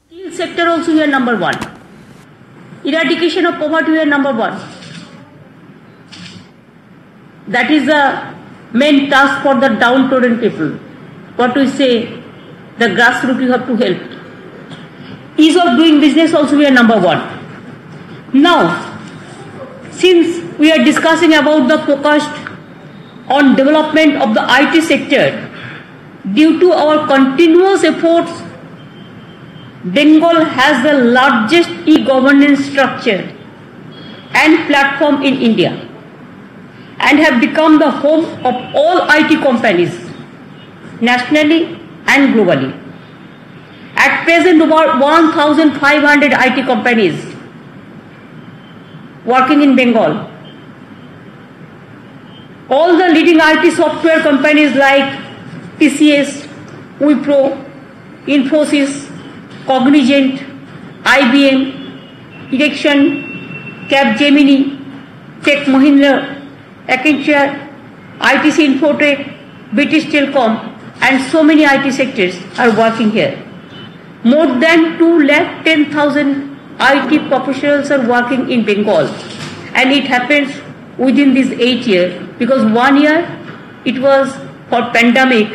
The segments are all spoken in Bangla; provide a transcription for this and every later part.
Skill sector also we are number one. Eradication of poverty we are number one. That is the main task for the downtrodden people. What we say, the grassroots you have to help. Ease of doing business also we are number one. Now, since we are discussing about the focus on development of the IT sector, due to our continuous efforts, Bengal has the largest e-governance structure and platform in India and have become the home of all IT companies nationally and globally. At present, about 1,500 IT companies working in Bengal. All the leading IT software companies like TCS, Wipro, Infosys, Cognizant, IBM, Ericsson, Capgemini, Tech Mahindra, Accenture, ITC Infotech, British Telecom, and so many IT sectors are working here. More than 210,000 IT professionals are working in Bengal, and it happens within these 8 years, because 1 year it was for pandemic,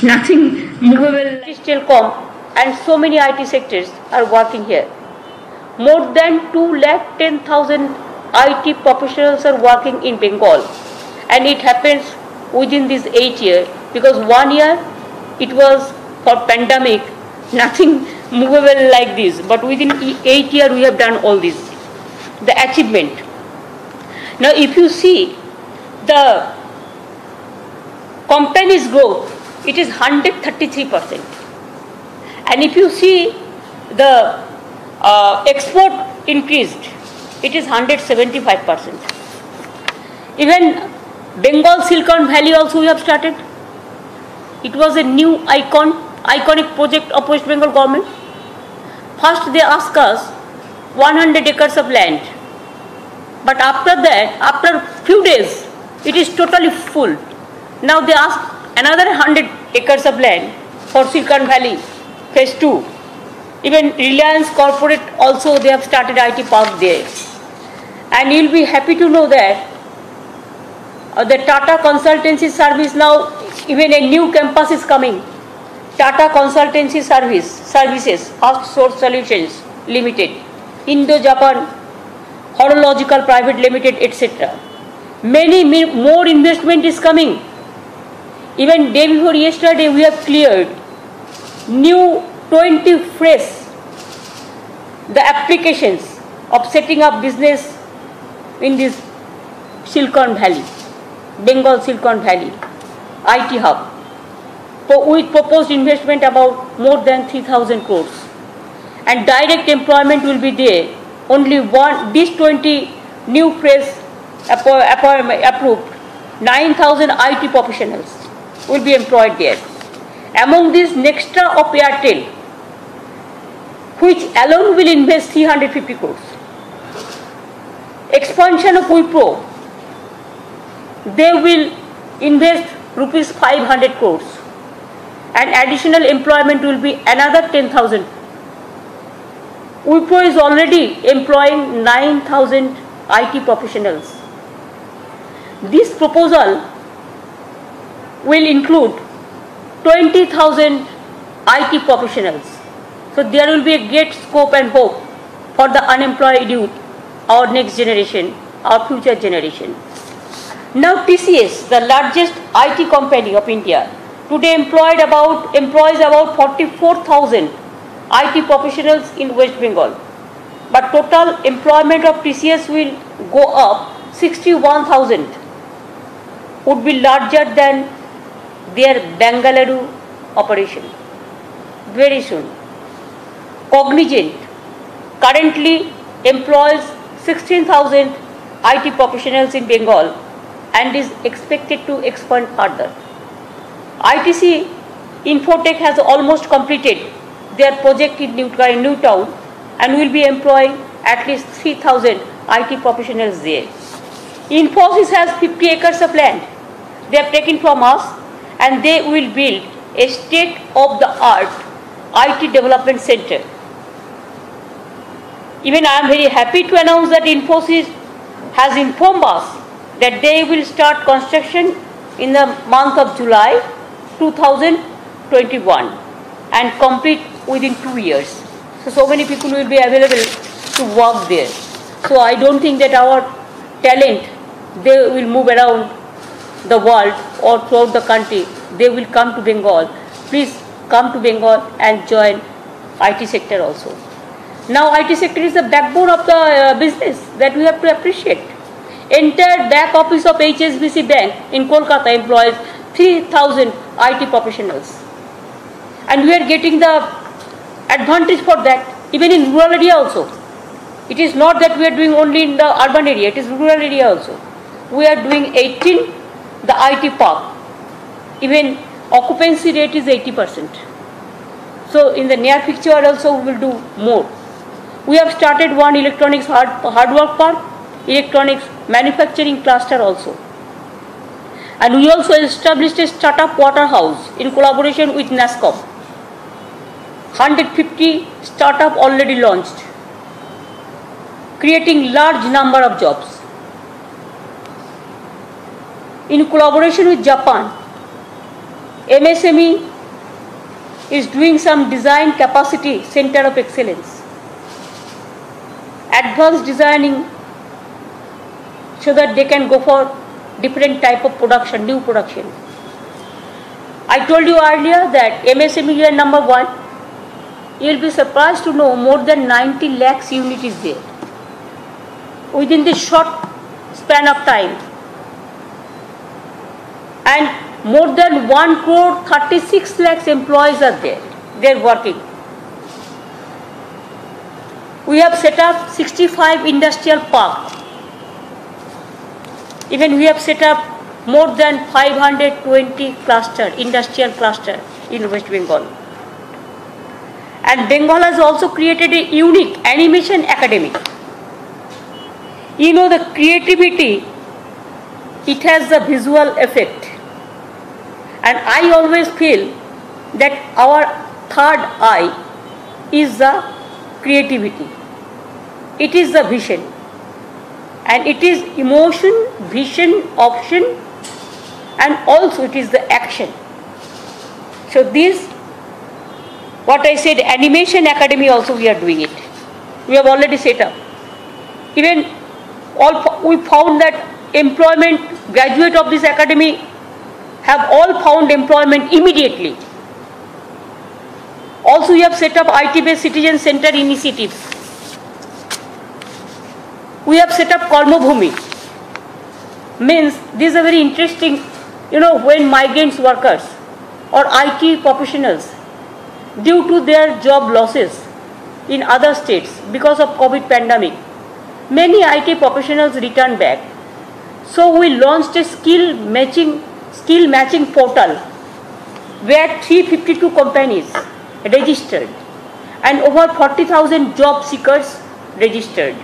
nothing movable. British Telecom and so many IT sectors are working here. More than 210,000 IT professionals are working in Bengal, and it happens within these 8 years, because 1 year it was for pandemic, nothing movable like this, but within 8 years we have done all this, the achievement. Now if you see the company's growth, it is 133%. And if you see the export increased, it is 175%. Even Bengal Silicon Valley also we have started. It was a new iconic project of West Bengal government. First they asked us 100 acres of land. But after that, after few days, it is totally full. Now they ask another 100 acres of land for Silicon Valley phase 2. Even Reliance Corporate also they have started IT park there. And you will be happy to know that the Tata Consultancy Service now, even a new campus is coming. Tata Consultancy Services, First Source Solutions Limited, Indo-Japan Horological Private Limited, etc. Many more investment is coming. Even day before yesterday we have cleared new 20 fresh the applications of setting up business in this Silicon Valley, Bengal Silicon Valley, IT hub, with proposed investment about more than 3,000 crores. And direct employment will be there. Only these 20 new fresh approved 9,000 IT professionals will be employed there. Among these, Nextra of Airtel, which alone will invest 350 crores. Expansion of Wipro, they will invest rupees 500 crores. And additional employment will be another 10,000. Wipro is already employing 9,000 IT professionals. This proposal will include 20,000 IT professionals. So there will be a great scope and hope for the unemployed youth, our next generation, our future generation. Now TCS, the largest IT company of India, today employs about 44,000 IT professionals in West Bengal. But total employment of TCS will go up 61,000, would be larger than their Bengaluru operation very soon. Cognizant currently employs 16,000 IT professionals in Bengal and is expected to expand further. ITC Infotech has almost completed their project in Newtown and will be employing at least 3,000 IT professionals there. Infosys has 50 acres of land they have taken from us, and they will build a state-of-the-art IT development center Even I am very happy to announce that Infosys has informed us that they will start construction in the month of July 2021 and complete within 2 years. So many people will be available to work there. So I don't think that our talent, they will move around the world or throughout the country. They will come to Bengal. Please come to Bengal and join IT sector also. Now IT sector is the backbone of the business that we have to appreciate. Entire back office of HSBC Bank in Kolkata employs 3,000 IT professionals. And we are getting the advantage for that even in rural area also. It is not that we are doing only in the urban area, it is rural area also. We are doing 18, the IT park. Even occupancy rate is 80%. So in the near future also we will do more. We have started one electronics hardware park, electronics manufacturing cluster also. And we also established a startup waterhouse in collaboration with NASCOM. 150 startup already launched, creating large number of jobs. In collaboration with Japan, MSME is doing some design capacity center of excellence, advanced designing, so that they can go for different type of production, new production. I told you earlier that MSME year number 1, you will be surprised to know more than 90 lakhs unit is there within this short span of time. And more than 1 crore 36 lakhs employees are there. They are working. We have set up 65 industrial parks. Even we have set up more than 520 industrial cluster in West Bengal. And Bengal has also created a unique animation academy. You know, the creativity, it has a visual effect. And I always feel that our third eye is the creativity. It is the vision. And it is emotion, vision, option, and also it is the action. So this, what I said, animation academy also we are doing it. We have already set up. Even we found that employment, graduate of this academy have all found employment immediately. Also we have set up IT-based citizen center initiatives. We have set up Karma Bhumi. Means this is a very interesting, when migrant workers or IT professionals, due to their job losses in other states because of COVID pandemic, many IT professionals returned back. So we launched a skill matching portal where 352 companies registered and over 40,000 job seekers registered.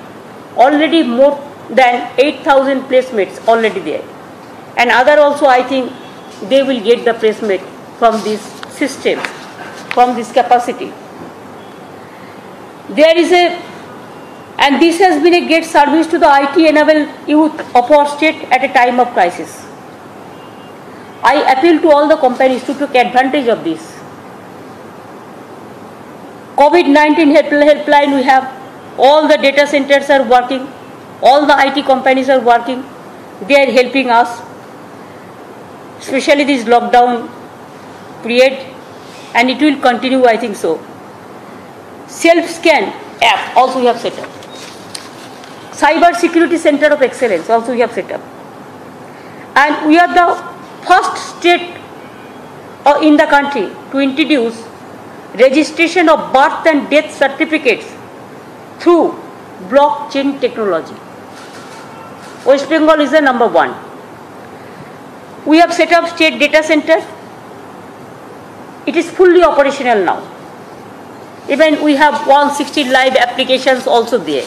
Already more than 8,000 placements already there. And other also, I think they will get the placement from this system, from this capacity. There is and this has been a great service to the IT-enabled youth of our state at a time of crisis. I appeal to all the companies to take advantage of this. COVID-19 helpline we have. All the data centers are working, all the IT companies are working, they are helping us, especially this lockdown period, and it will continue, I think so. Self-scan app also we have set up. Cyber Security Center of Excellence also we have set up. And we are the first state in the country to introduce registration of birth and death certificates through blockchain technology. West Bengal is the number 1. We have set up state data center. It is fully operational now. Even we have 160 live applications also there.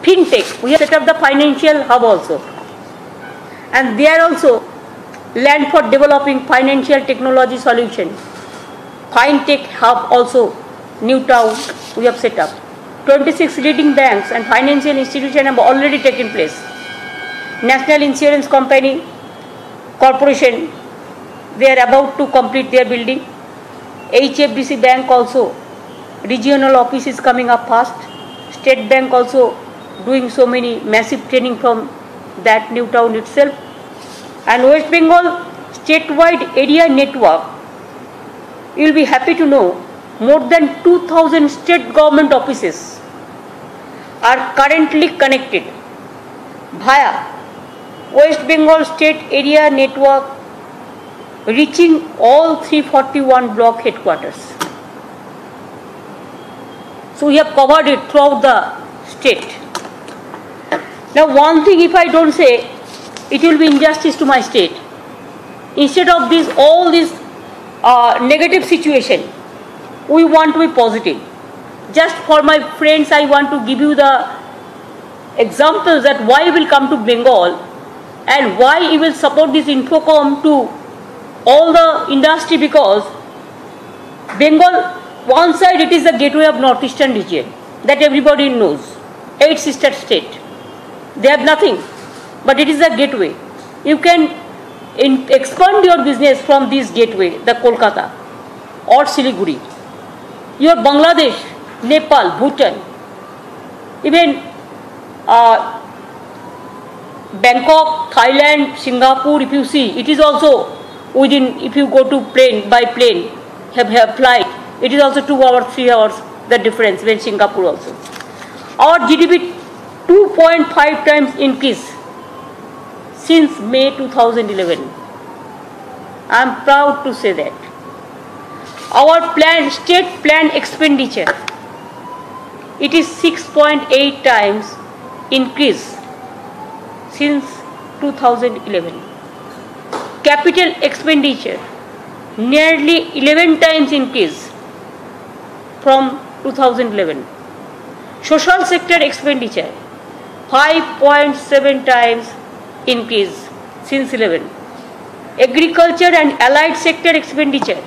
FinTech, we have set up the financial hub also. And there also land for developing financial technology solution. FinTech hub also, New Town, we have set up. 26 leading banks and financial institutions have already taken place. National Insurance Company Corporation, they are about to complete their building. HFDC Bank also, regional office is coming up fast. State Bank also doing so many massive training from that new town itself. And West Bengal statewide area network, you will be happy to know more than 2000 state government offices are currently connected via West Bengal State Area Network, reaching all 341 block headquarters. So we have covered it throughout the state. Now one thing, if I don't say, it will be injustice to my state. Instead of this, all this negative situation, we want to be positive. Just for my friends, I want to give you the examples that why you will come to Bengal and why you will support this Infocom to all the industry, because Bengal, one side it is the gateway of northeastern region that everybody knows, 8 sister state. They have nothing, but it is a gateway. You can expand your business from this gateway, the Kolkata or Siliguri. Your Bangladesh, Nepal, Bhutan, even Bangkok, Thailand, Singapore, if you see, it is also within, if you go to plane, by plane, have flight, it is also 2 hours, 3 hours, the difference when Singapore also. Our GDP 2.5 times increase since May 2011. I am proud to say that. Our state planned expenditure, it is 6.8 times increase since 2011. Capital expenditure, nearly 11 times increase from 2011. Social sector expenditure, 5.7 times increase since 11. Agriculture and allied sector expenditure,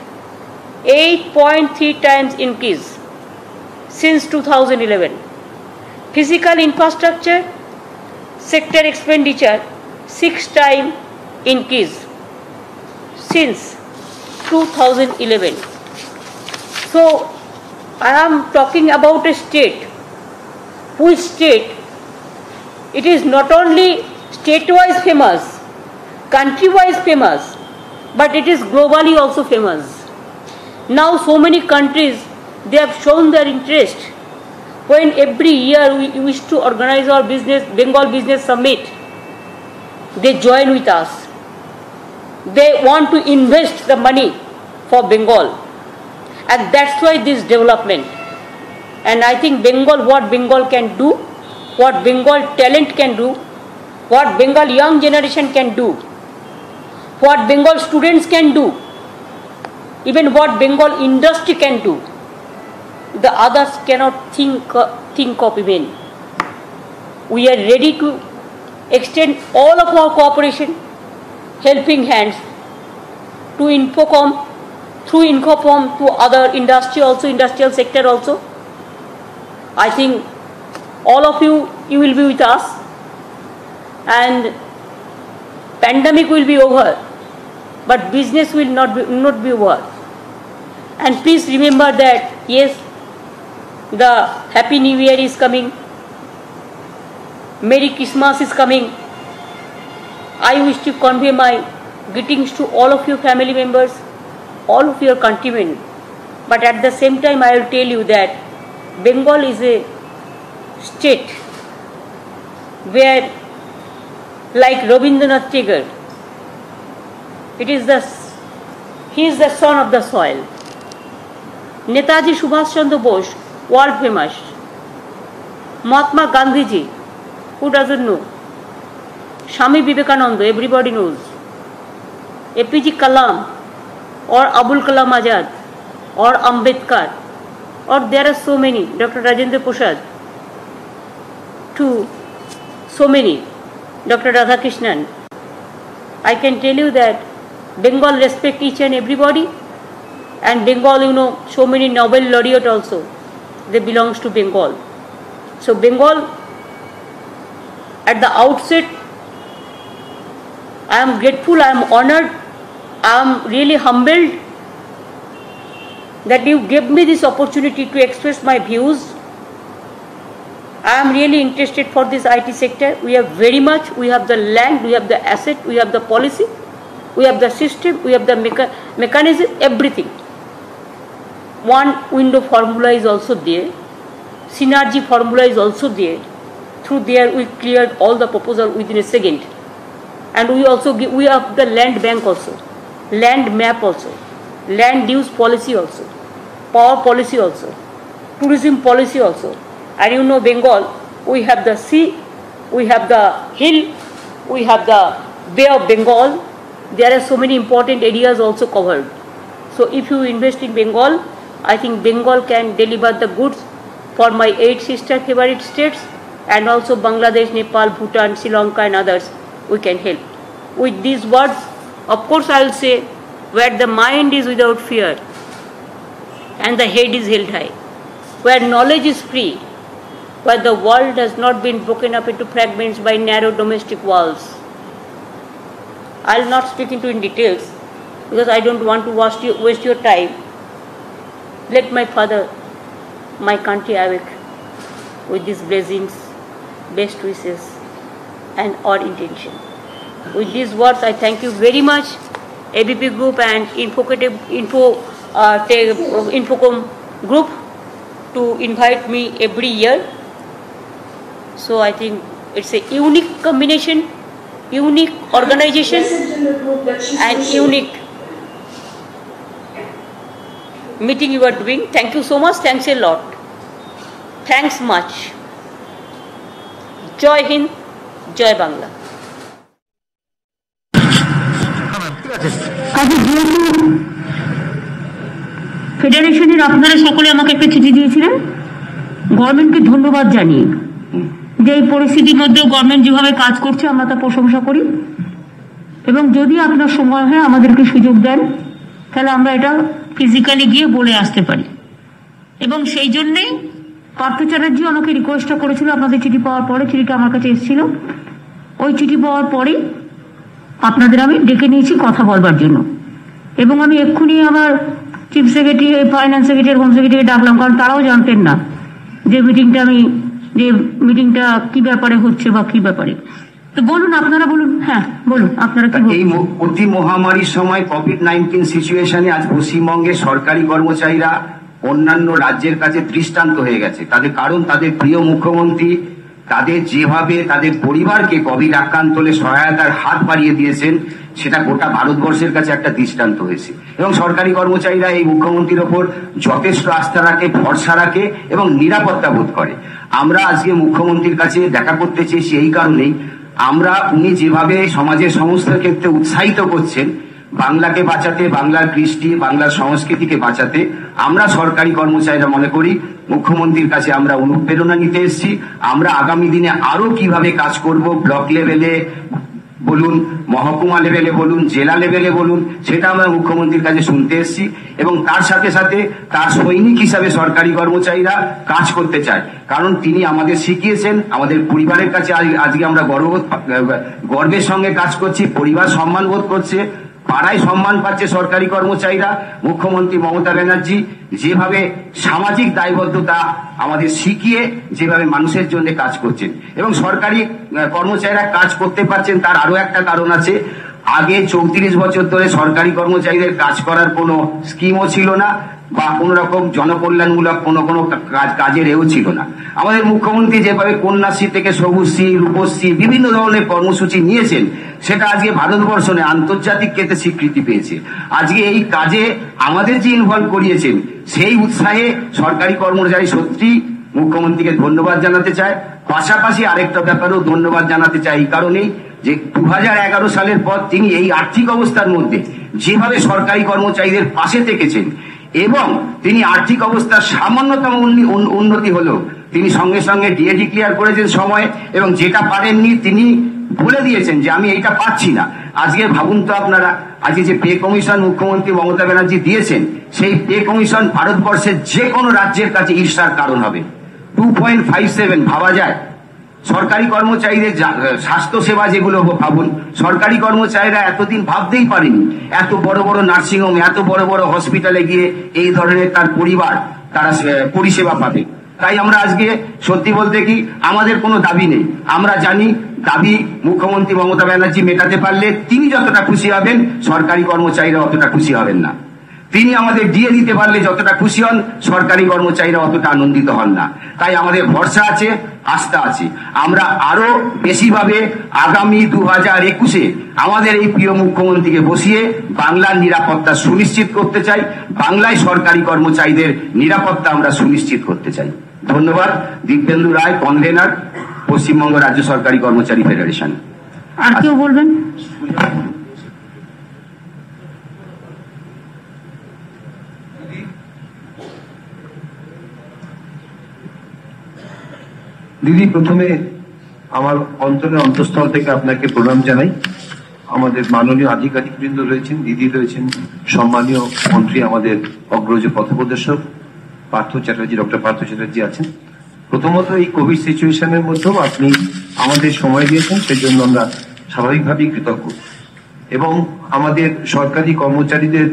8.3 times increase since 2011. Physical infrastructure sector expenditure, 6 times increase since 2011. So I am talking about a state, which state, it is not only state-wise famous, country-wise famous, but it is globally also famous. Now so many countries, they have shown their interest. When every year we used to organize our Bengal Business Summit, they join with us. They want to invest the money for Bengal. And that's why this development. And I think Bengal, what Bengal can do, what Bengal talent can do, what Bengal young generation can do, what Bengal students can do, even what Bengal industry can do, the others cannot think of even. We are ready to extend all of our cooperation, helping hands to Infocom, through Infocom to other industry also, industrial sector also. I think all of you will be with us, and pandemic will be over, but business will not be over. And please remember that, yes, the Happy New Year is coming, Merry Christmas is coming. I wish to convey my greetings to all of your family members, all of your countrymen. But at the same time, I will tell you that Bengal is a state where, like Rabindranath Tagore, he is the son of the soil. Netaji Subhash Chandra Bose, world famous. Mahatma Gandhiji, who doesn't know? Swami Vivekananda, everybody knows. APJ Kalam, or Abul Kalam Azad, or Ambedkar, or there are so many, Dr. Rajendra Prasad, to so many, Dr. Radhakrishnan. I can tell you that Bengal respect each and everybody, and Bengal, so many Nobel laureate also, they belongs to Bengal. So Bengal, at the outset, I am grateful, I am honored, I am really humbled that you gave me this opportunity to express my views. I am really interested for this IT sector. We have very much, we have the land, we have the asset, we have the policy, we have the system, we have the mechanism, everything. One window formula is also there. Synergy formula is also there. Through there we cleared all the proposal within a second. And we also we have the land bank also, land map also, land use policy also, power policy also, tourism policy also. And you know Bengal, we have the sea, we have the hill, we have the Bay of Bengal. There are so many important areas also covered. So if you invest in Bengal, I think Bengal can deliver the goods for my 8 sister favorite states, and also Bangladesh, Nepal, Bhutan, Sri Lanka and others, we can help. With these words, of course I will say, where the mind is without fear and the head is held high, where knowledge is free, where the world has not been broken up into fragments by narrow domestic walls. I will not speak into in details because I don't want to waste your time. Let my father, my country awake with these blessings, best wishes and our intention. With these words, I thank you very much, ABP Group and Infocom Group, to invite me every year. So I think it's a unique combination, unique organization and unique meeting you are doing. Thank you so much. Thanks a lot. Thanks much. Joy Hind, Joy Bangla. ফেডারেশনের আপনারা সকলে আমাকে একটা চিঠি দিয়েছিলেন গভর্নমেন্টকে ধন্যবাদ জানিয়ে, যে এই পরিস্থিতির মধ্যেও গভর্নমেন্ট যেভাবে কাজ করছে আমরা তা প্রশংসা করি, এবং যদি আপনার সময় হয় আমাদেরকে সুযোগ দেন তাহলে আমরা এটা ফিজিক্যালি গিয়ে বলে আসতে পারি। এবং সেই জন্যেই পার্থ চ্যাটার্জি আমাকে রিকোয়েস্টটা করেছিল আপনাদের চিঠি পাওয়ার পরে, চিঠিটা আমার কাছে এসেছিল, ওই চিঠি পাওয়ার পরেই আপনাদের আমি ডেকে নিয়েছি কথা বলবার জন্য। এবং আমি এক্ষুনি আমার chief secretary, finance secretary, home secretary ডাকলাম, কারণ তারাও জানতেন না যে মিটিংটা কি ব্যাপারে হচ্ছে বা কি ব্যাপারে। তো বলুন, আপনারা বলুন। হ্যাঁ বলুন, আপনারা কি। এই অতি মহামারীর সময় কোভিড-19 সিচুয়েশনে আজ পশ্চিমবঙ্গের সরকারি কর্মচারীরা অন্যান্য রাজ্যের কাছে দৃষ্টান্ত হয়ে গেছে। তাদের কারণ তাদের প্রিয় মুখ্যমন্ত্রী তাদের যেভাবে তাদের পরিবারকে কোভিড আক্রান্ত হলে সহায়তার হাত বাড়িয়ে দিয়েছেন, সেটা গোটা ভারতবর্ষের কাছে একটা দৃষ্টান্ত হয়েছে। এবং সরকারি কর্মচারীরা এই মুখ্যমন্ত্রীর ওপর যথেষ্ট আস্থা রাখে, ভরসা রাখে এবং নিরাপত্তা বোধ করে। আমরা আজকে মুখ্যমন্ত্রীর কাছে দেখা করতে চেয়েছি এই কারণেই, আমরা উনি যেভাবে সমাজের সমস্ত ক্ষেত্রে উৎসাহিত করছেন বাংলাকে বাঁচাতে, বাংলার কৃষ্টি, বাংলার সংস্কৃতিকে বাঁচাতে, আমরা সরকারি কর্মচারীরা মনে করি মুখ্যমন্ত্রীর কাছে আমরা অনুপ্রেরণা নিতে এসেছি। আমরা আগামী দিনে আরো কিভাবে কাজ করব, ব্লক লেভেলে বলুন, মহকুমা লেভেলে বলুন, জেলা লেভেলে বলুন, সেটা আমরা মুখ্যমন্ত্রীর কাছে শুনতে এসেছি। এবং তার সাথে সাথে তার সৈনিক হিসাবে সরকারি কর্মচারীরা কাজ করতে চায়, কারণ তিনি আমাদের শিখিয়েছেন। আমাদের পরিবারের কাছে আজকে আমরা গর্বের সঙ্গে কাজ করছি, পরিবার সম্মান বোধ করছে, পাড়ায় সম্মান পাচ্ছে সরকারি কর্মচারীরা। মুখ্যমন্ত্রী মমতা ব্যানার্জি যেভাবে সামাজিক দায়বদ্ধতা আমাদের শিখিয়ে যেভাবে মানুষের জন্য কাজ করছেন, এবং সরকারি কর্মচারীরা কাজ করতে পারছেন, তার আরো একটা কারণ আছে। আগে 34 বছর ধরে সরকারি কর্মচারীদের কাজ করার কোনো স্কিমও ছিল না, বা কোন রকম জনকল্যাণমূলক কোনো কাজের এও ছিল না। আমাদের মুখ্যমন্ত্রী যেভাবে কন্যাশ্রী থেকে সবুজশ্রী, রূপশ্রী বিভিন্ন ধরনের কর্মসূচি নিয়েছেন, সেটা আজকে ভারতবর্ষ নয় আন্তর্জাতিক ক্ষেত্রে স্বীকৃতি পেয়েছে। আজকে এই কাজে আমাদের যে ইনভলভ করিয়েছেন, সেই উৎসাহে সরকারি কর্মচারী সত্যি মুখ্যমন্ত্রীকে ধন্যবাদ জানাতে চায়। পাশাপাশি আরেকটা ব্যাপারেও ধন্যবাদ জানাতে চাই এই কারণেই যে 2011 সালের পর তিনি এই আর্থিক অবস্থার মধ্যে যেভাবে সরকারি কর্মচারীদের পাশে থেকেছেন, এবং তিনি আর্থিক অবস্থার সামান্যতম উন্নতি হলেও তিনি সঙ্গে সঙ্গে ডিএ ডিক্লেয়ার করেছেন সময়, এবং যেটা পারেননি তিনি বলে দিয়েছেন যে আমি এইটা পাচ্ছি না। আজকে ভাবুন তো আপনারা, আজকে যে পে কমিশন মুখ্যমন্ত্রী মমতা ব্যানার্জি দিয়েছেন, সেই পে কমিশন ভারতবর্ষের যে কোনো রাজ্যের কাছে ঈর্ষার কারণ হবে। 2.57 ভাবা যায়? সরকারি কর্মচারীদের স্বাস্থ্য সেবা যেগুলো ভাবুন, সরকারি কর্মচারীরা এতদিন ভাবতেই পারেনি এত বড় বড় নার্সিংহোম, এত বড় বড় হসপিটালে গিয়ে এই ধরনের তার পরিবার তারা পরিষেবা পাবে। তাই আমরা আজকে সত্যি বলতে কি আমাদের কোনো দাবি নেই। আমরা জানি দাবি মুখ্যমন্ত্রী মমতা ব্যানার্জি মেটাতে পারলে তিনি যতটা খুশি হবেন, সরকারি কর্মচারীরা অতটা খুশি হবেন না। তিনি আমাদের দিয়ে দিতে পারলে যতটা খুশি হন, সরকারি কর্মচারীরা অতটা আনন্দিত হন না। তাই আমাদের ভরসা আছে, আস্থা আছে। আমরা আরো বেশিভাবে আগামী 2021-এ আমাদের এই প্রিয় মুখ্যমন্ত্রীকে বসিয়ে বাংলার নিরাপত্তা সুনিশ্চিত করতে চাই, বাংলায় সরকারি কর্মচারীদের নিরাপত্তা আমরা সুনিশ্চিত করতে চাই। ধন্যবাদ। দিব্যেন্দু রায়, কনভেনার, পশ্চিমবঙ্গ রাজ্য সরকারি কর্মচারী ফেডারেশন। আর কেউ বলবেন? দিদি, প্রথমে আমার অন্তরের অন্তঃস্থল থেকে আপনাকে প্রণাম জানাই। আমাদের মাননীয় আধিকারিকবৃন্দ রয়েছেন, দিদি রয়েছেন, সম্মানীয় মন্ত্রী, আমাদের অগ্রজ পথপ্রদর্শক পার্থ চ্যাটার্জি, ডক্টর পার্থ চ্যাটার্জি আছেন। প্রথমত এই কোভিড সিচুয়েশনের মধ্যেও আপনি আমাদের সময় দিয়েছেন, সেজন্য আমরা স্বাভাবিকভাবেই কৃতজ্ঞ। এবং আমাদের সরকারি কর্মচারীদের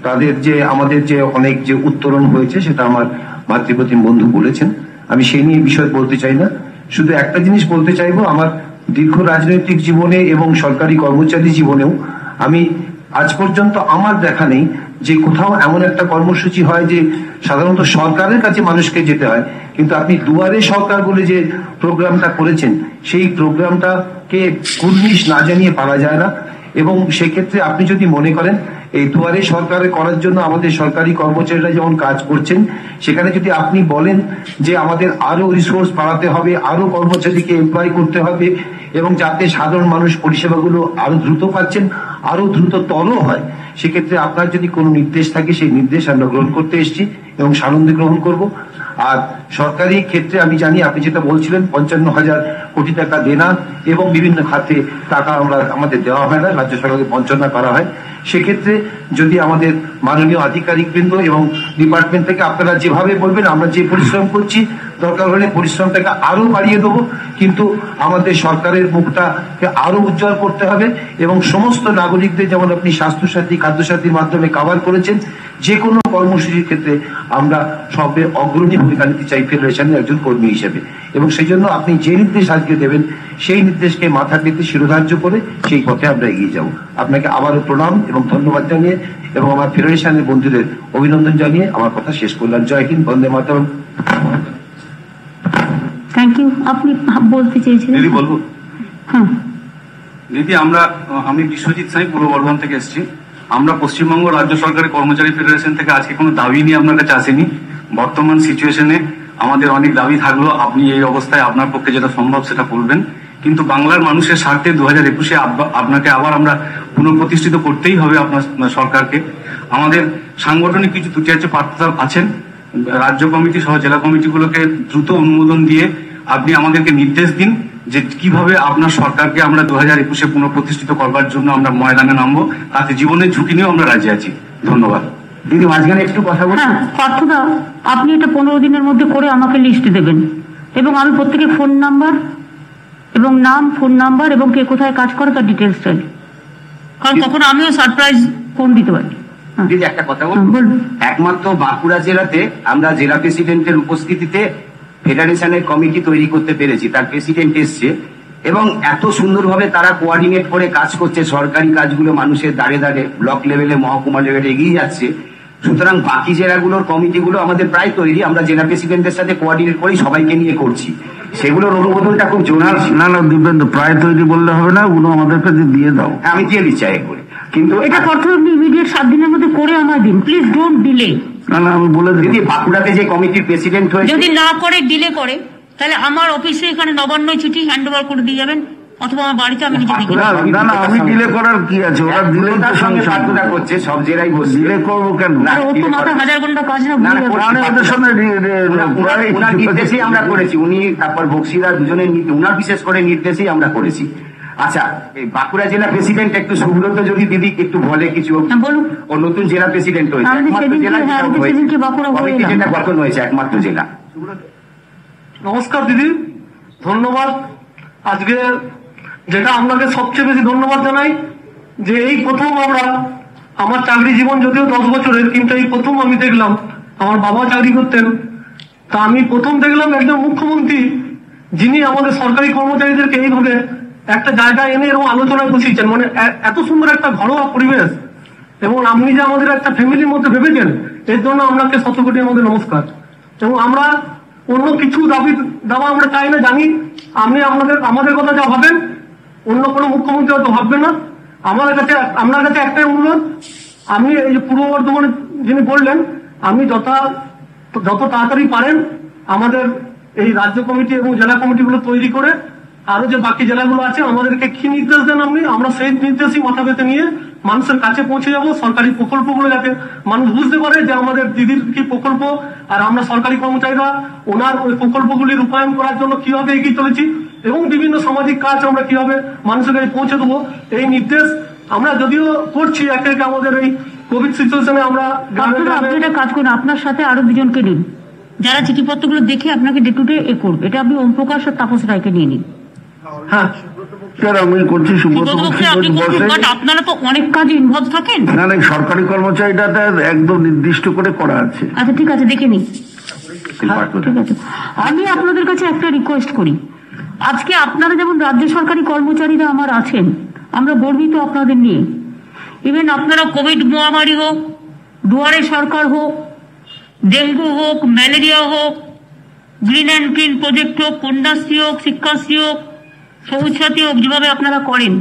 তাদের যে আমাদের যে অনেক যে উত্তরণ হয়েছে সেটা আমার মাতৃপ্রতিম বন্ধু বলেছেন, আমি সেই নিয়ে বিষয় বলতে চাই না। শুধু একটা জিনিস বলতে চাইবো, আমার দীর্ঘ রাজনৈতিক জীবনে এবং সরকারি কর্মচারী জীবনেও আমি আজ পর্যন্ত আমার দেখা নেই যে কোথাও এমন একটা কর্মসূচি হয় যে সাধারণত সরকারের কাছে মানুষকে যেতে হয়, কিন্তু আপনি দুয়ারে সরকার বলে যে প্রোগ্রামটা করেছেন, সেই প্রোগ্রামটাকে কুর্নিশ না জানিয়ে পারা যায় না। এবং সেক্ষেত্রে আপনি যদি মনে করেন এই দুয়ারে সরকারে করার জন্য আমাদের সরকারি কর্মচারীরা যেমন কাজ করছেন, সেখানে যদি আপনি বলেন যে আমাদের আরো রিসোর্স বাড়াতে হবে, আরো কর্মচারীকে এমপ্লয় করতে হবে এবং যাতে সাধারণ মানুষ পরিষেবাগুলো আরো দ্রুত পাচ্ছেন, আরো দ্রুততর হয়, সেক্ষেত্রে আপনার যদি কোনো নির্দেশ থাকে সেই নির্দেশ আমরা গ্রহণ করতে এসেছি এবং সানন্দে গ্রহণ করব। আর সরকারি ক্ষেত্রে আমি জানি আপনি যেটা বলছিলেন 55,000 কোটি টাকা দেনা এবং বিভিন্ন খাতে টাকা আমাদের দেওয়া হয় না, রাজ্য সরকারকে বঞ্চনা করা হয়। সেক্ষেত্রে যদি আমাদের মাননীয় আধিকারিকবৃন্দ এবং ডিপার্টমেন্ট থেকে আপনারা যেভাবে বলবেন, আমরা যে পরিশ্রম করছি দরকার হলে পরিশ্রমটাকে আরো বাড়িয়ে দেবো, কিন্তু আমাদের সরকারের মুখটাকে আরো উজ্জ্বল করতে হবে এবং সমস্ত নাগরিকদের যেমন আপনি স্বাস্থ্যসাথী, খাদ্যসাথীর মাধ্যমে কভার করেছেন, যে কোনো কর্মসূচির ক্ষেত্রে আমরা সবের অগ্রণী ভূমিকা নিতে চাই ফেডারেশনের একজন কর্মী হিসেবে। এবং সেই জন্য আপনি যে নির্দেশ আজকে দেবেন সেই নির্দেশকে মাথার পেতে শিরোধার্য করে সেই পথে আমরা এগিয়ে যাব। আপনাকে আবারও প্রণাম এবং ধন্যবাদ জানিয়ে এবং আমার ফেডারেশনের বন্ধুদের অভিনন্দন জানিয়ে আমার কথা শেষ করলাম। জয় হিন্দ, বন্দে মাতরম। Thank you. আপনি বলতে চেয়েছিলেন? দিদি বলবো? হ্যাঁ দিদি, আমি বিশ্বজিৎ সাই, পূর্ব বর্ধমান থেকে এসেছি। আমরা পশ্চিমবঙ্গ রাজ্য সরকারি কর্মচারী ফেডারেশন থেকে আজকে কোনো দাবি নিয়ে আপনার কাছে আসেনি। বর্তমান সিচুয়েশনে আমাদের অনেক দাবি থাকলো, আপনি এই অবস্থায় আপনার পক্ষে যেটা সম্ভব সেটা করবেন, কিন্তু বাংলার মানুষের স্বার্থে 2021-এ আপনাকে আবার আমরা পুনঃপ্রতিষ্ঠিত করতেই হবে আপনার সরকারকে। আমাদের সাংগঠনিক কিছু ত্রুটি প্রার্থী আছেন, রাজ্য কমিটি সহ জেলা কমিটিগুলোকে দ্রুত অনুমোদন দিয়ে আপনি আমাদেরকে নির্দেশ দিন যে কিভাবে আপনার সরকারকে আমরা 2021-এ পুনঃপ্রতিষ্ঠিত করবার জন্য আমরা ময়দানে নামবো, তাতে জীবনের ঝুঁকি নিয়েও আমরা রাজি আছি। ধন্যবাদ। দিদি, মাঝখানে একটু কথা বলুন। হ্যাঁ পার্থদা, আপনি এটা 15 দিনের মধ্যে করে আমাকে লিস্ট দেবেন এবং আমি প্রত্যেকের ফোন নাম্বার এবং নাম, ফোন নাম্বার এবং কে কোথায় কাজ করে তার ডিটেলস চাই, কারণ তখন আমিও সারপ্রাইজ ফোন দিতে পারি। দিদি, একটা কথা বলুন। একমাত্র বাঁকুড়া জেলাতে আমরা জেলা প্রেসিডেন্টের উপস্থিতিতে ফেডারেশনের কমিটি তৈরি করতে পেরেছি, তার প্রেসিডেন্ট এসছে এবং এত সুন্দরভাবে তারা কোঅর্ডিনেট করে কাজ করছে, সরকারি কাজগুলো মানুষের দাঁড়ে দাঁড়ে ব্লক লেভেলে, মহকুমা লেভেলে এগিয়ে যাচ্ছে। সুতরাং বাকি জেলাগুলোর কমিটিগুলো আমাদের প্রায় তৈরি, আমরা জেলা প্রেসিডেন্টের সাথে কোঅর্ডিনেট করেই সবাইকে নিয়ে করছি। সেগুলোর অনুমোদনটা খুব জোরাল। না দিব্যেন্দু, প্রায় তৈরি বললে হবে না, ওগুলো আমাদেরকে দিয়ে দাও। হ্যাঁ, আমি দিয়ে দিচ্ছি এক করে, কিন্তু এটা করতে ইমিডিয়েট 7 দিনের মধ্যে করে আমায় দিন প্লিজ, ডোন্ট ডিলে। না আমি বলে দিই। দিদি, বাঁকুড়াতে যে কমিটির প্রেসিডেন্ট হয়েছে, যদি না করে ডিলে করে তাহলে আমার অফিসে এখানে নবান্ন চিঠি হ্যান্ড ওভার করে দিয়ে যাবেন, অথবা আমার বাড়িতে আমি নিজে দিয়ে যাবো। না আমি ডিলে করার কি আছে, ওরা দিলে তার সঙ্গে বাধ্যতা করছে, সব জেলায় বসে ডিলে করবো কেন? ও তো মাথা 1000 ঘন্টা কাজ না, ওদের সঙ্গে উনার নির্দেশেই আমরা করেছি। উনি তারপর বক্সিরা দুজনের উনার বিশেষ করে নির্দেশেই আমরা করেছি। আচ্ছা, এই বাঁকুড়া জেলা প্রেসিডেন্ট একটু সুব্রত যদি দিদি একটু বলে কিছু। বলুন। ও নতুন জেলা প্রেসিডেন্ট হয়েছে, একমাত্র জেলা যেটা গঠন হয়েছে, একমাত্র জেলা। নমস্কার দিদি, ধন্যবাদ। আজকে যেটা আপনাকে সবচেয়ে বেশি ধন্যবাদ জানাই যে এই প্রথম আমরা, আমার চাকরি জীবন যদিও 10 বছরের, কিন্তু এই প্রথম আমি দেখলাম, আমার বাবা চাকরি করতেন, তা আমি প্রথম দেখলাম একজন মুখ্যমন্ত্রী যিনি আমাদের সরকারি কর্মচারীদেরকে এইভাবে একটা জায়গায় এনে এরকম আলোচনায় বসিয়েছেন, মানে এত সুন্দর একটা ঘরোয়া পরিবেশ, এবং আপনি যে আমাদের একটা ফ্যামিলির মধ্যে ভেবেছেন, এর জন্য আপনাকে শতকোটি আমাদের নমস্কার। এবং আমরা অন্য কিছু দাবা আমরা চাই না, জানি আপনি আমাদের কথা যা ভাবেন অন্য কোনো মুখ্যমন্ত্রী হয়তো ভাববেন না। আপনার কাছে একটাই অনুরোধ, আপনি এই যে পূর্ব বর্ধমানে যিনি বললেন, আপনি যত তাড়াতাড়ি পারেন আমাদের এই রাজ্য কমিটি এবং জেলা কমিটিগুলো তৈরি করে আরো যে বাকি জেলাগুলো আছে আমাদেরকে কি নির্দেশ দেন আপনি, আমরা সেই নির্দেশই মাথা পেতে নিয়ে মানুষের কাছে পৌঁছে যাব। সরকারি প্রকল্পগুলো যাতে মানুষ বুঝতে পারে যে আমাদের দিদির কি প্রকল্প, আর আমরা সরকারি কর্মচারীরা ওনার ওই প্রকল্পগুলি রূপায়ণ করার জন্য কিভাবে এগিয়ে চলেছি, এবং বিভিন্ন সামাজিক কাজ আমরা কিভাবে মানুষের কাছে পৌঁছে দেবো, এই নির্দেশ আমরা যদিও করছি একে একে। আমাদের এই কোভিড সিচুয়েশনে আমরা একটা কাজ করুন, আপনার সাথে আরো দুজনকে নিন যারা চিঠিপত্রগুলো দেখে আপনাকে ডে টু ডে করবে। এটা আপনি ওম প্রকাশ আর তাপস রায়কে নিয়ে নিন। হ্যাঁ আমি করছি, আপনারা তো অনেক কাজে ইনভলভ থাকেন। না না, সরকারি কর্মচারীটা একদম নির্দিষ্ট করে করা আছে। আচ্ছা ঠিক আছে, দেখে নিন। ঠিক আছে, আমি আপনাদের কাছে একটা রিকোয়েস্ট করি, আজকে আপনারা যেমন রাজ্য সরকারি কর্মচারীরা আমার আছেন, আমরা গর্বিত আপনাদের নিয়ে। ইভেন আপনারা কোভিড মহামারী হোক, দুয়ারে সরকার হোক, ডেঙ্গু হোক, ম্যালেরিয়া হোক, গ্রিন অ্যান্ড ক্লিন প্রজেক্ট হোক, কন্যাশ্রী হোক, শিক্ষাশ্রী হোক, সবুজ সাথী হোক, যেভাবে আপনারা করেন,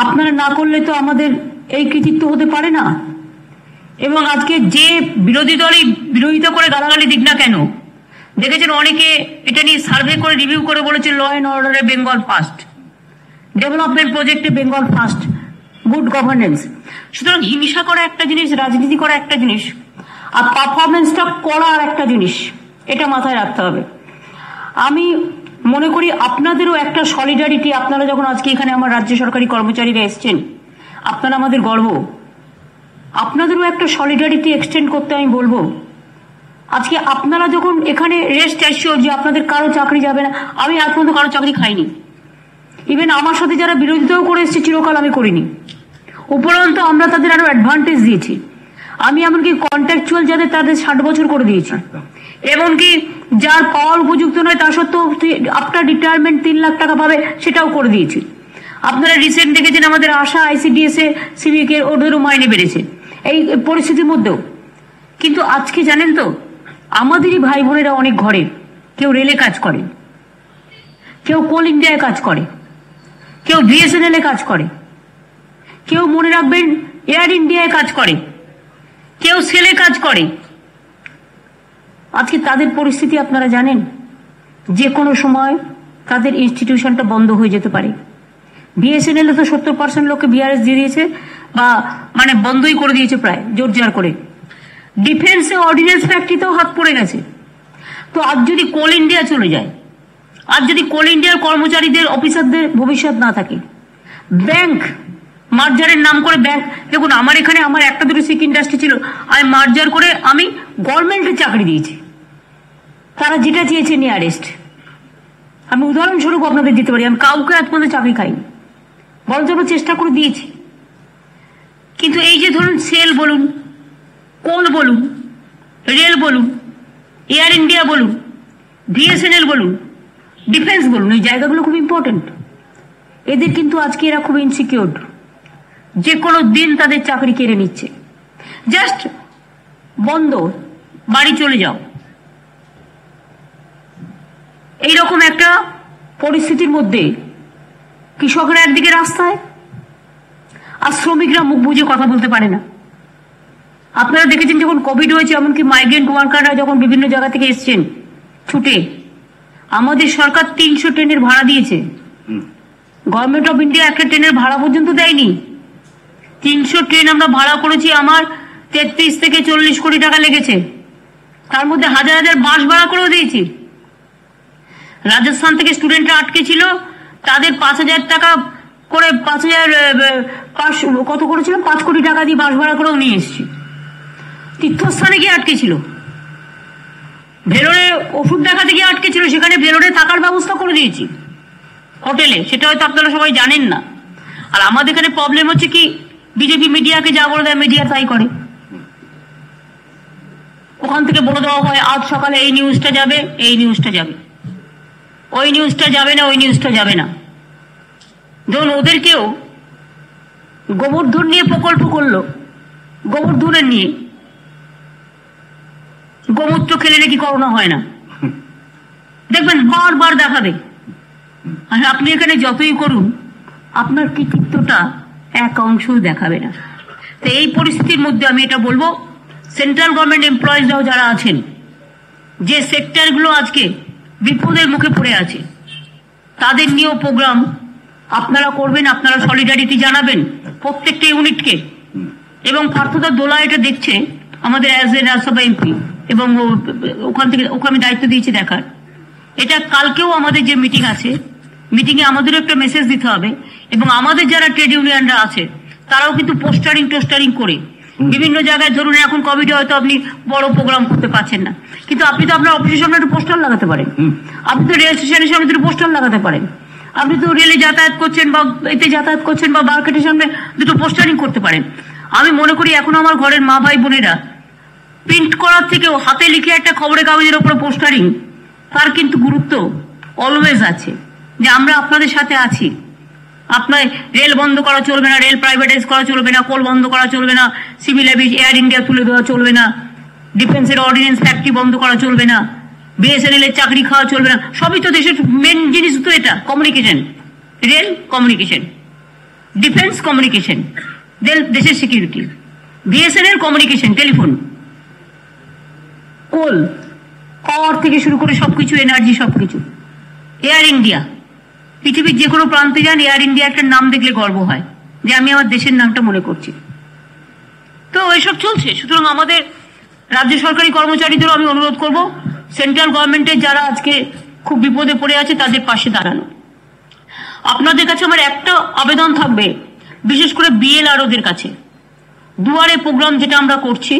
আপনারা না করলে তো আমাদের এই কৃতিত্ব হতে পারে না। এবং আজকে যে বিরোধী দলই বিরোধিতা করে গালাগালি দিক না কেন, দেখেছেন অনেকে এটা নিয়ে সার্ভে করে রিভিউ করে বলেছে ল অ্যান্ড অর্ডারে বেঙ্গল ফার্স্ট, ডেভেলপমেন্ট প্রজেক্টে বেঙ্গল ফার্স্ট, গুড গভর্নেন্স। সুতরাং হিংসা করা একটা জিনিস, রাজনীতি করা একটা জিনিস, আর পারফরমেন্সটা করা আর একটা জিনিস, এটা মাথায় রাখতে হবে। আমি মনে করি আপনাদেরও একটা সলিডারিটি, আপনারা যখন আজকে এখানে আমার রাজ্য সরকারি কর্মচারীরা এসছেন, আপনারা আমাদের গর্ব, আপনাদেরও একটা সলিডারিটি এক্সটেন্ড করতে আমি বলবো। আজকে আপনারা যখন এখানে রেস্ট অ্যাসিওর যে আপনাদের কারো চাকরি যাবে না, আমি আজ পর্যন্ত কারো চাকরি খাইনি। ইভেন আমার সাথে যারা বিরোধিতাও করে এসছে চিরকাল আমি করিনি, উপরন্ত আমরা তাদের আরো অ্যাডভান্টেজ দিয়েছি। আমি এমনকি কন্ট্রাকচুয়াল যাদের তাদের 60 বছর করে দিয়েছি, এমনকি যার পাওয়ার উপযুক্ত নয় তা সত্ত্বেও আফটার রিটায়ারমেন্ট 3 লাখ টাকা পাবে সেটাও করে দিয়েছি। আপনারা রিসেন্ট দেখেছেন আমাদের আশা ICDS এ সিভিক এর ওদেরও মাইনে বেড়েছে এই পরিস্থিতির মধ্যেও। কিন্তু আজকে জানেন তো, আমাদেরই ভাই বোনেরা অনেক ঘরে, কেউ রেলে কাজ করে, কেউ কোল ইন্ডিয়ায় কাজ করে, কেউ BSNL এ কাজ করে, কেউ মনে রাখবেন এয়ার ইন্ডিয়ায় কাজ করে, কেউ সেলে কাজ করে। আজকে তাদের পরিস্থিতি আপনারা জানেন, যে কোনো সময় তাদের ইনস্টিটিউশনটা বন্ধ হয়ে যেতে পারে। BSNL এ তো 70% লোককে BRS দিয়ে দিয়েছে, বা মানে বন্ধই করে দিয়েছে প্রায় জোরজার করে। ডিফেন্সে অর্ডিন্যান্স ফ্যাক্টরিতেও হাত পড়ে গেছে। তো আজ যদি কোল ইন্ডিয়া চলে যায়, আজ যদি কোল ইন্ডিয়ার কর্মচারীদের অফিসারদের ভবিষ্যৎ না থাকে, ব্যাংক মার্জারের নাম করে ব্যাংক, দেখুন আমার এখানে আমার একটা দুটো শিক ইন্ডাস্ট্রি ছিল, আমি মার্জার করে আমি গভর্নমেন্টের চাকরি দিয়েছি, তারা যেটা চেয়েছে নিয়ারেস্ট। আমি উদাহরণস্বরূপ আপনাদের দিতে পারি, আমি কাউকে আজ পর্যন্ত চাকরি খাইনি, বরঞ্চ আমরা চেষ্টা করে দিয়েছি। কিন্তু এই যে ধরুন সেল বলুন, কোল বলুন, রেল বলুন, এয়ার ইন্ডিয়া বলুন, BSNL বলুন, ডিফেন্স বলুন, এই জায়গাগুলো খুব ইম্পর্টেন্ট। এদের কিন্তু আজকে এরা খুব ইনসিকিউরড, যে কোনো দিন তাদের চাকরি কেড়ে নিচ্ছে। জাস্ট বন্ধ, বাড়ি চলে যাও, এইরকম একটা পরিস্থিতির মধ্যে কৃষকরা একদিকে রাস্তায়, আর শ্রমিকরা মুখ বুঝে কথা বলতে পারে না। আপনারা দেখেছেন যখন কোভিড হয়েছে, এমনকি মাইগ্রেন্ট ওয়ার্কাররা যখন বিভিন্ন জায়গা থেকে এসছেন ছুটে, আমাদের সরকার 300 ট্রেনের ভাড়া দিয়েছে, গভর্নমেন্ট অফ ইন্ডিয়া একটা ট্রেনের ভাড়া পর্যন্ত দেয়নি। 300 ট্রেন আমরা ভাড়া করেছি, আমার 33 থেকে 40 কোটি টাকা লেগেছে, তার মধ্যে হাজার হাজার বাস ভাড়া করেও দিয়েছি। রাজস্থান থেকে স্টুডেন্টরা আটকে ছিল, তাদের 5,000 টাকা করে, 5,000 কত করেছিল, 5 কোটি টাকা দিয়ে বাস ভাড়া করেও নিয়ে এসেছি। তীর্থস্থানে গিয়ে আটকে ছিল, ভেলোরে ওষুধ দেখাতে গিয়ে আটকে ছিল, সেখানে ভেলোরে থাকার ব্যবস্থা করে দিয়েছি হোটেলে, সেটা হয়তো আপনারা সবাই জানেন না। আর আমাদের এখানে প্রবলেম হচ্ছে কি, বিজেপি মিডিয়াকে যা বলে দেয় মিডিয়া তাই করে। ওখান থেকে বলে দেওয়া হয় আজ সকালে এই নিউজটা যাবে, এই নিউজটা যাবে, ওই নিউজটা যাবে না, ওই নিউজটা যাবে না। ধরুন ওদেরকেও গোবর্ধন নিয়ে প্রকল্প করলো, গোবর্ধনের নিয়ে, গোমূত্র খেলে নাকি করোনা হয় না, দেখবেন বারবার দেখাবে। আর আপনি এখানে যতই করুন আপনার কৃতিত্বটা এক অংশও দেখাবে না। তো এই পরিস্থিতির মধ্যে আমি এটা বলবো, সেন্ট্রাল গভর্নমেন্ট এমপ্লয়িজরাও যারা আছেন, যে সেক্টরগুলো আজকে বিপদের মুখে পড়ে আছে, তাদের নিয়েও প্রোগ্রাম আপনারা করবেন, আপনারা সলিডারিটি জানাবেন প্রত্যেকটা ইউনিটকে। এবং পার্থদা দোলা এটা দেখছে আমাদের অ্যাজ এ রাজ্যসভা এমপি, এবং ওখান থেকে ওকে আমি দায়িত্ব দিয়েছি দেখার। এটা কালকেও আমাদের যে মিটিং আছে, মিটিংয়ে আমাদেরও একটা মেসেজ দিতে হবে। এবং আমাদের যারা ট্রেড ইউনিয়নরা আছে তারাও কিন্তু পোস্টারিং করে বিভিন্ন জায়গায়, ধরুন এখন কোভিডে হয়তো আপনি বড় প্রোগ্রাম করতে পারছেন না, কিন্তু আপনি তো আপনার অফিসের সামনে একটা পোস্টার লাগাতে পারেন, আপনি তো রেল স্টেশনের সামনে দুটো পোস্টার লাগাতে পারেন, আপনি তো রেলে যাতায়াত করছেন বা এতে যাতায়াত করছেন বা মার্কেটের সামনে দুটো পোস্টারিং করতে পারেন। আমি মনে করি এখন আমার ঘরের মা ভাই বোনেরা প্রিন্ট করার থেকেও হাতে লিখে একটা খবরের কাগজের উপরে পোস্টারিং, তার কিন্তু গুরুত্ব অলওয়েজ আছে, যে আমরা আপনাদের সাথে আছি। আপনার রেল বন্ধ করা চলবে না, রেল প্রাইভেটাইজ করা চলবে না, কোল বন্ধ করা চলবে না, সিভিল এভিয়েশন এয়ার ইন্ডিয়া তুলে দেওয়া চলবে না, ডিফেন্সের অর্ডিন্যান্স ফ্যাক্টরি বন্ধ করা চলবে না, বিএসএনএল এর চাকরি খাওয়া চলবে না। সবই তো দেশের মেন জিনিস, তো এটা communication, rail communication, defence communication, দেশের সিকিউরিটি, বিএসএনএল কমিউনিকেশন, টেলিফোন, কোল, পাওয়ার থেকে শুরু করে সবকিছু, এনার্জি সবকিছু। এয়ার ইন্ডিয়া, পৃথিবীর যে কোনো প্রান্তে যান, এয়ার ইন্ডিয়া একটা নাম দেখলে গর্ব হয় যে আমি আমার দেশের নামটা মনে করছি। তো এসব চলছে। সুতরাং আমাদের রাজ্য সরকারি কর্মচারীদেরও আমি অনুরোধ করব, সেন্ট্রাল গভর্নমেন্টের যারা আজকে খুব বিপদে পড়ে আছে তাদের পাশে দাঁড়ানো। আপনাদের কাছে আমার একটা আবেদন থাকবে, বিশেষ করে বিএলআরওদের কাছে, দুয়ারে প্রোগ্রাম যেটা আমরা করছি,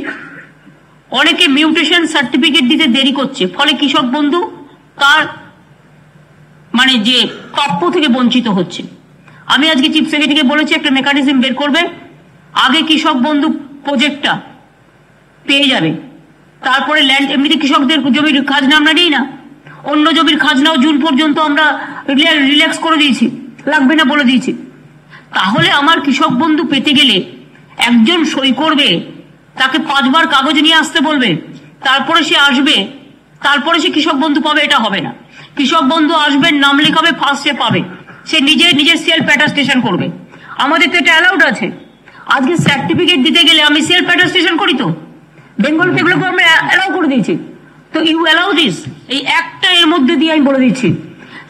অনেকে মিউটেশন সার্টিফিকেট দিতে দেরি করছে, ফলে কৃষক বন্ধু তার মানে যে প্রাপ্য থেকে বঞ্চিত হচ্ছে। আমি আজকে চিফ সেক্রেটারিকে বলেছি একটা মেকানিজম বের করবে, আগে কৃষক বন্ধু প্রজেক্টটা পেয়ে যাবে, তারপরে ল্যান্ড, এমনিতে কৃষকদের জমির খাজনা আমরা নিই না, অন্য জমির খাজনাও জুন পর্যন্ত আমরা রিল্যাক্স করে দিয়েছি, লাগবে না বলে দিয়েছি। তাহলে আমার কৃষক বন্ধু পেতে গেলে একজন সই করবে, তাকে 5 বার কাগজ নিয়ে আসতে বলবে, তারপরে সে আসবে, তারপরে সে কৃষক বন্ধু পাবে, এটা হবে না। কৃষক বন্ধু আসবে, নাম লেখাবে, ফার্স্টে পাবে, সে নিজের সেলফ অ্যাটাস্টেশন করবে। আমাদের তো এটা অ্যালাউড আছে। আজকে সার্টিফিকেট দিতে গেলে আমি সেলফ অ্যাটাস্টেশন করি, তো বেঙ্গল এগুলোকে আমরা অ্যালাউ করে দিয়েছি। তো ইউ অ্যালাউ দিস, এই একটা এর মধ্যে দিয়ে আমি বলে দিচ্ছি,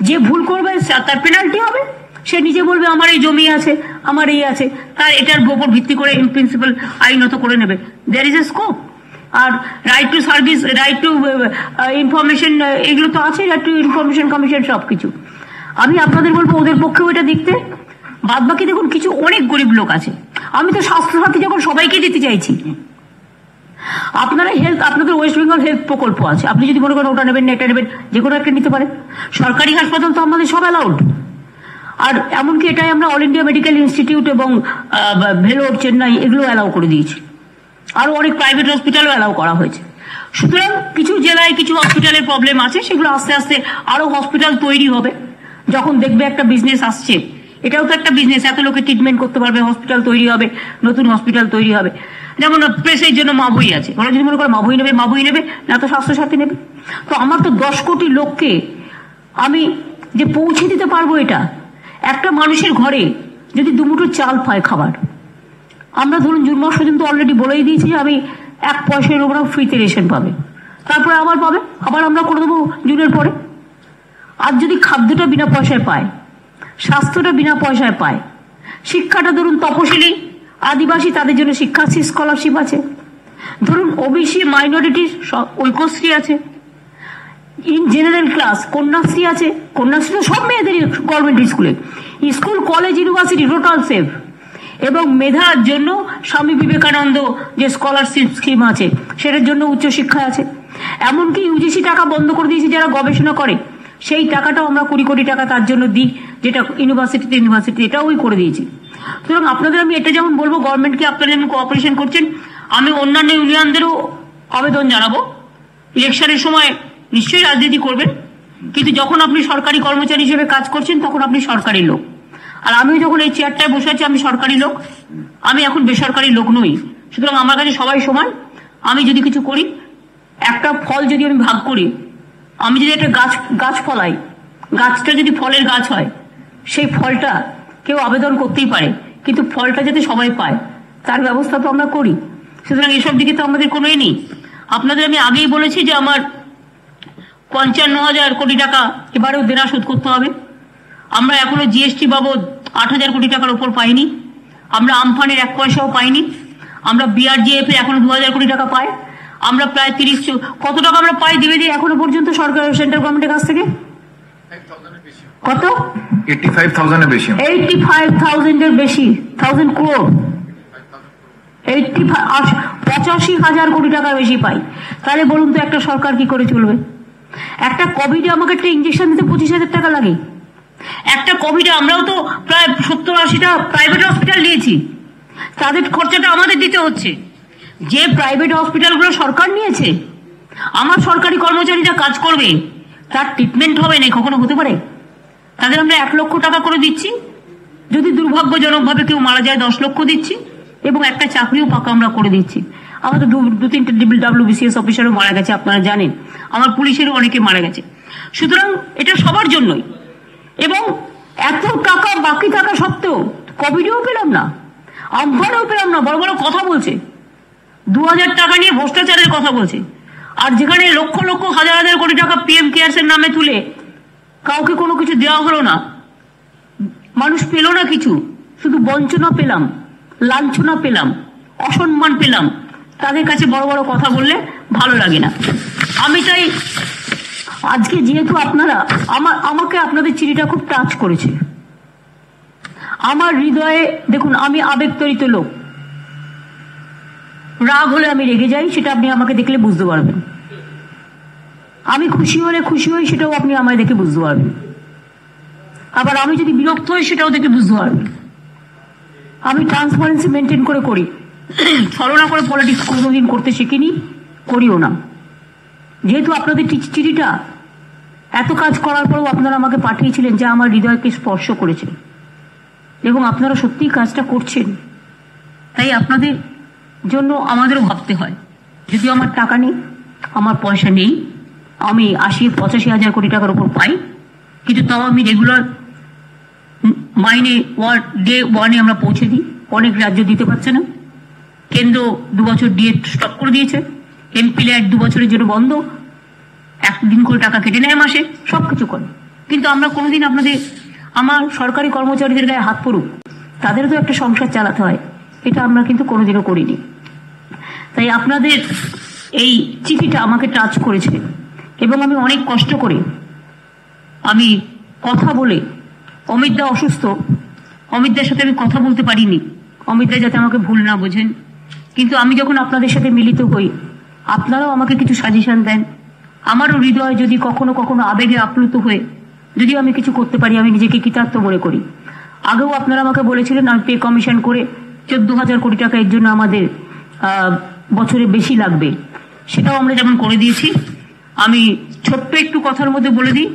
যে ভুল করবে তার পেনাল্টি হবে। সে নিজে বলবে আমার এই জমি আছে, আমার এই আছে, তার এটার উপর ভিত্তি করে ইন প্রিন্সিপাল আইনত করে নেবে, দেয়ার ইজ এ স্কোপ। আর right to service, right to information, এগুলো তো আছে, রাইট টু ইনফরমেশন কমিশন, সবকিছু। আমি আপনাদের বলবো ওদের পক্ষেও এটা দেখতে। বাদ বাকি দেখুন, কিছু অনেক গরিব লোক আছে, আমি তো স্বাস্থ্যসাথী যখন সবাইকে দিতে চাইছি, আপনারা হেলথ, আপনাদের ওয়েস্ট বেঙ্গল হেলথ প্রকল্প আছে, আপনি যদি মনে করেন ওটা নেবেন না এটা নেবেন, যে কোনো একটা নিতে পারেন। সরকারি হাসপাতাল তো আমাদের সব অ্যালাউড। আর এমনকি এটাই আমরা অল ইন্ডিয়া মেডিকেল ইনস্টিটিউট এবং ভেলোর, চেন্নাই এগুলো অ্যালাউ করে দিয়েছি। আরো অনেক প্রাইভেট হসপিটালও অ্যালাউ করা হয়েছে। সুতরাং কিছু জেলায় কিছু হসপিটালের প্রবলেম আছে, সেগুলো আস্তে আস্তে আরো হসপিটাল তৈরি হবে। যখন দেখবে একটা বিজনেস আসছে, এটাও তো একটা বিজনেস, এত লোকে ট্রিটমেন্ট করতে পারবে, হসপিটাল তৈরি হবে, নতুন হসপিটাল তৈরি হবে। যেমন প্রেসের জন্য মাবুই আছে, ওরা যদি মনে করে মাবুই নেবে না, তো স্বাস্থ্যসাথী নেবে। তো আমার তো 10 কোটি লোককে আমি যে পৌঁছে দিতে পারবো, এটা একটা মানুষের ঘরে যদি 2 মুঠো চাল পায় খাবার, আমরা ধরুন জুন মাস পর্যন্ত অলরেডি বলেই দিয়েছি যে আমি 1 পয়সার ওপর ফ্রিতে রেশন পাবে, তারপরে আবার পাবে, আবার আমরা করে দেবো জুনের পরে। আর যদি খাদ্যটা বিনা পয়সায় পায়, স্বাস্থ্যটা বিনা পয়সায় পায়, শিক্ষাটা ধরুন তপশিলি আদিবাসী তাদের জন্য শিক্ষাশ্রী স্কলারশিপ আছে, ধরুন ওবিসি মাইনরিটির ঐক্যশ্রী আছে, ইন জেনারেল ক্লাস কন্যাশ্রী আছে, কন্যাশ্রী তো সব মেয়েদেরই গভর্নমেন্ট স্কুলে, school college university total safe, এবং মেধার জন্য স্বামী বিবেকানন্দ যে স্কলারশিপ স্কিম আছে সেটার জন্য উচ্চশিক্ষা আছে। এমনকি ইউজিসি টাকা বন্ধ করে দিয়েছে যারা গবেষণা করে, সেই টাকাটাও আমরা কোটি কোটি টাকা তার জন্য দিই, যেটা ইউনিভার্সিটি এটাও ওই করে দিয়েছি। সুতরাং আপনাদের আমি এটা যেমন বলবো, গভর্নমেন্টকে আপনারা যেমন কোঅপারেশন করছেন, আমি অন্যান্য ইউনিয়নদেরও আবেদন জানাবো, ইলেকশনের সময় নিশ্চয়ই রাজনীতি করবেন, কিন্তু যখন আপনি সরকারি কর্মচারী হিসেবে কাজ করছেন তখন আপনি সরকারি লোক। আর আমিও যখন এই চেয়ারটায় বসে আছি আমি সরকারি লোক, আমি এখন বেসরকারি লোক নই। সুতরাং আমার কাছে সবাই সমান। আমি যদি কিছু করি, একটা ফল যদি আমি ভাগ করি, আমি যদি একটা গাছ ফলাই, গাছটা যদি ফলের গাছ হয়, সেই ফলটা কেউ আবেদন করতেই পারে, কিন্তু ফলটা যাতে সবাই পায় তার ব্যবস্থা তো আমরা করি। সুতরাং এসব দিকে তো আমাদের কোনো নেই। আপনাদের আমি আগেই বলেছি যে আমার 55,000 কোটি টাকা এবারেও দেনা শোধ করতে হবে। আমরা এখনো জিএসটি বাবদ 8,000 কোটি টাকার উপর পাইনি, আমরা আমফানের 1 পয়সাও পাইনি, আমরা বিআরজিএফ এর এখনো 2,000 কোটি টাকা পাই, আমরা প্রায় 30 কত টাকা আমরা পাই দিবে দিয়ে এখনো পর্যন্ত সরকার সেন্ট্রাল গভর্নমেন্টের কাছ থেকে কত 85,000 এর বেশি, 85,000 এর বেশি, 1000 crore, 85,000 কোটি টাকার বেশি পাই। তাহলে বলুন তো একটা সরকার কি করে চলবে? একটা কোভিডে আমাকে একটা ইঞ্জেকশন দিতে 25,000 টাকা লাগে। একটা কোভিডে আমরাও তো প্রায় 70-80টা প্রাইভেট হসপিটাল নিয়েছি, তাদের খরচাটা আমাদের দিতে হচ্ছে। যে প্রাইভেট হসপিটালগুলো সরকার নিয়েছে, আমার সরকারি কর্মচারীরা কাজ করবে, তার ট্রিটমেন্ট হবে না, কখনো হতে পারে? তাদের আমরা 1 লক্ষ টাকা করে দিচ্ছি, যদি দুর্ভাগ্যজনকভাবে কেউ মারা যায় 10 লক্ষ দিচ্ছি, এবং একটা চাকরিও পাকা আমরা করে দিচ্ছি। আমাদের 2-3টে WBCS অফিসারও মারা গেছে, আপনারা জানেন, আমার পুলিশেরও অনেকে মারা গেছে। সুতরাং এটা সবার জন্যই। এবং এত টাকা বাকি থাকা সত্ত্বেও কোভিডেও পেলাম না, আমফানেও পেলাম না, বড় বড় কথা বলছে, 2,000 টাকা নিয়ে ভ্রষ্টাচারের কথা বলছে। আর যেখানে লক্ষ লক্ষ হাজার হাজার কোটি টাকা PM কেয়ার্স এর নামে তুলে কাউকে কোনো কিছু দেওয়া হলো না, মানুষ পেল না কিছু, শুধু বঞ্চনা পেলাম, লাঞ্ছনা পেলাম, অসম্মান পেলাম, তাদের কাছে বড় বড় কথা বললে ভালো লাগে না। আমি তাই আজকে যেহেতু আপনারা আমাকে আপনাদের চিঠিটা খুব টাচ করেছে, আমার হৃদয়ে, দেখুন আমি আবেগতাড়িত লোক, রাগ হলে আমি রেগে যাই, সেটা আপনি আমাকে দেখলে বুঝতে পারবেন। আমি খুশি হলে খুশি হই, সেটাও আপনি আমায় দেখে বুঝতে পারবেন। আবার আমি যদি বিরক্ত হই, সেটাও দেখে বুঝতে পারবেন। আমি ট্রান্সপারেন্সি মেনটেন করে করি, ছলনা করে পলিটিক্স কোনোদিন করতে শিখিনি, করিও না। যেহেতু আপনাদের চিঠিটা এত কাজ করার পরেও আপনারা আমাকে পাঠিয়েছিলেন, যা আমার হৃদয়কে স্পর্শ করেছে, এবং আপনারা সত্যিই কাজটা করছেন, তাই আপনাদের জন্য আমাদেরও ভাবতে হয়। যদিও আমার টাকা নেই, আমার পয়সা নেই, আমি 80-85,000 কোটি টাকার উপর পাই, কিন্তু তাও আমি রেগুলার মাইনে ডে 1-এ আমরা পৌঁছে দিই। অনেক রাজ্য দিতে পারছে না, কেন্দ্র 2 বছর দিয়ে স্টপ করে দিয়েছে, এমপিল্যাড 2 বছরের জন্য বন্ধ, 1 দিন করে টাকা কেটে নেয় মাসে, সবকিছু করে। কিন্তু আমরা কোনোদিন আপনাদের, আমার সরকারি কর্মচারীদের গায়ে হাত পড়ুক, তাদেরও তো একটা সংসার চালাতে হয়, এটা আমরা কিন্তু কোনোদিনও করিনি। তাই আপনাদের এই চিঠিটা আমাকে টাচ করেছে, এবং আমি অনেক কষ্ট করে আমি কথা বলে, অমিতদা অসুস্থ, অমিতদার সাথে আমি কথা বলতে পারিনি, অমিতদা যাতে আমাকে ভুল না বোঝেন, কিন্তু আমি যখন আপনাদের সাথে মিলিত হই, আপনারাও আমাকে কিছু সাজেশন দেন। আমারও হৃদয় যদি কখনো কখনো আবেগে আপ্লুত হয়ে যদি আমি কিছু করতে পারি, আমি নিজেকে কৃতার্থ মনে করি। আগেও আপনারা আমাকে বলেছিলেন আমি পে কমিশন করে 14,000 কোটি টাকা এর জন্য আমাদের বছরে বেশি লাগবে, সেটাও আমরা যেমন করে দিয়েছি। আমি ছোট্ট একটু কথার মধ্যে বলে দিই,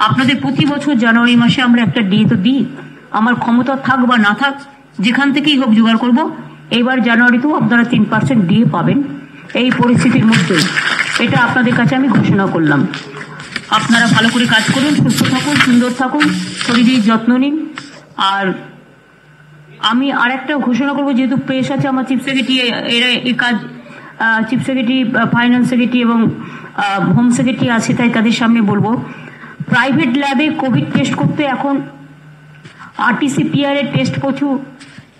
আপনাদের প্রতি বছর জানুয়ারি মাসে আমরা একটা ডিএ তো দিই, আমার ক্ষমতা থাক বা না থাক, যেখান থেকেই হোক জোগাড় করব। এইবার জানুয়ারিতেও আপনারা 3% ডিএ পাবেন এই পরিস্থিতির মধ্যে, এটা আপনাদের কাছে আমি ঘোষণা করলাম। আপনারা ভালো করে কাজ করুন, সুস্থ থাকুন, সুন্দর থাকুন, শরীরের যত্ন নিন। আর আমি আর একটা ঘোষণা করবো, যেহেতু প্রেস আছে, আমার চিফ সেক্রেটারি এরা এই কাজ, চিফ সেক্রেটারি, ফাইন্যান্স সেক্রেটারি এবং হোম সেক্রেটারি আছে, তাই তাদের সামনে বলবো, প্রাইভেট ল্যাবে কোভিড টেস্ট করতে এখন RT-PCR এর টেস্ট প্রচুর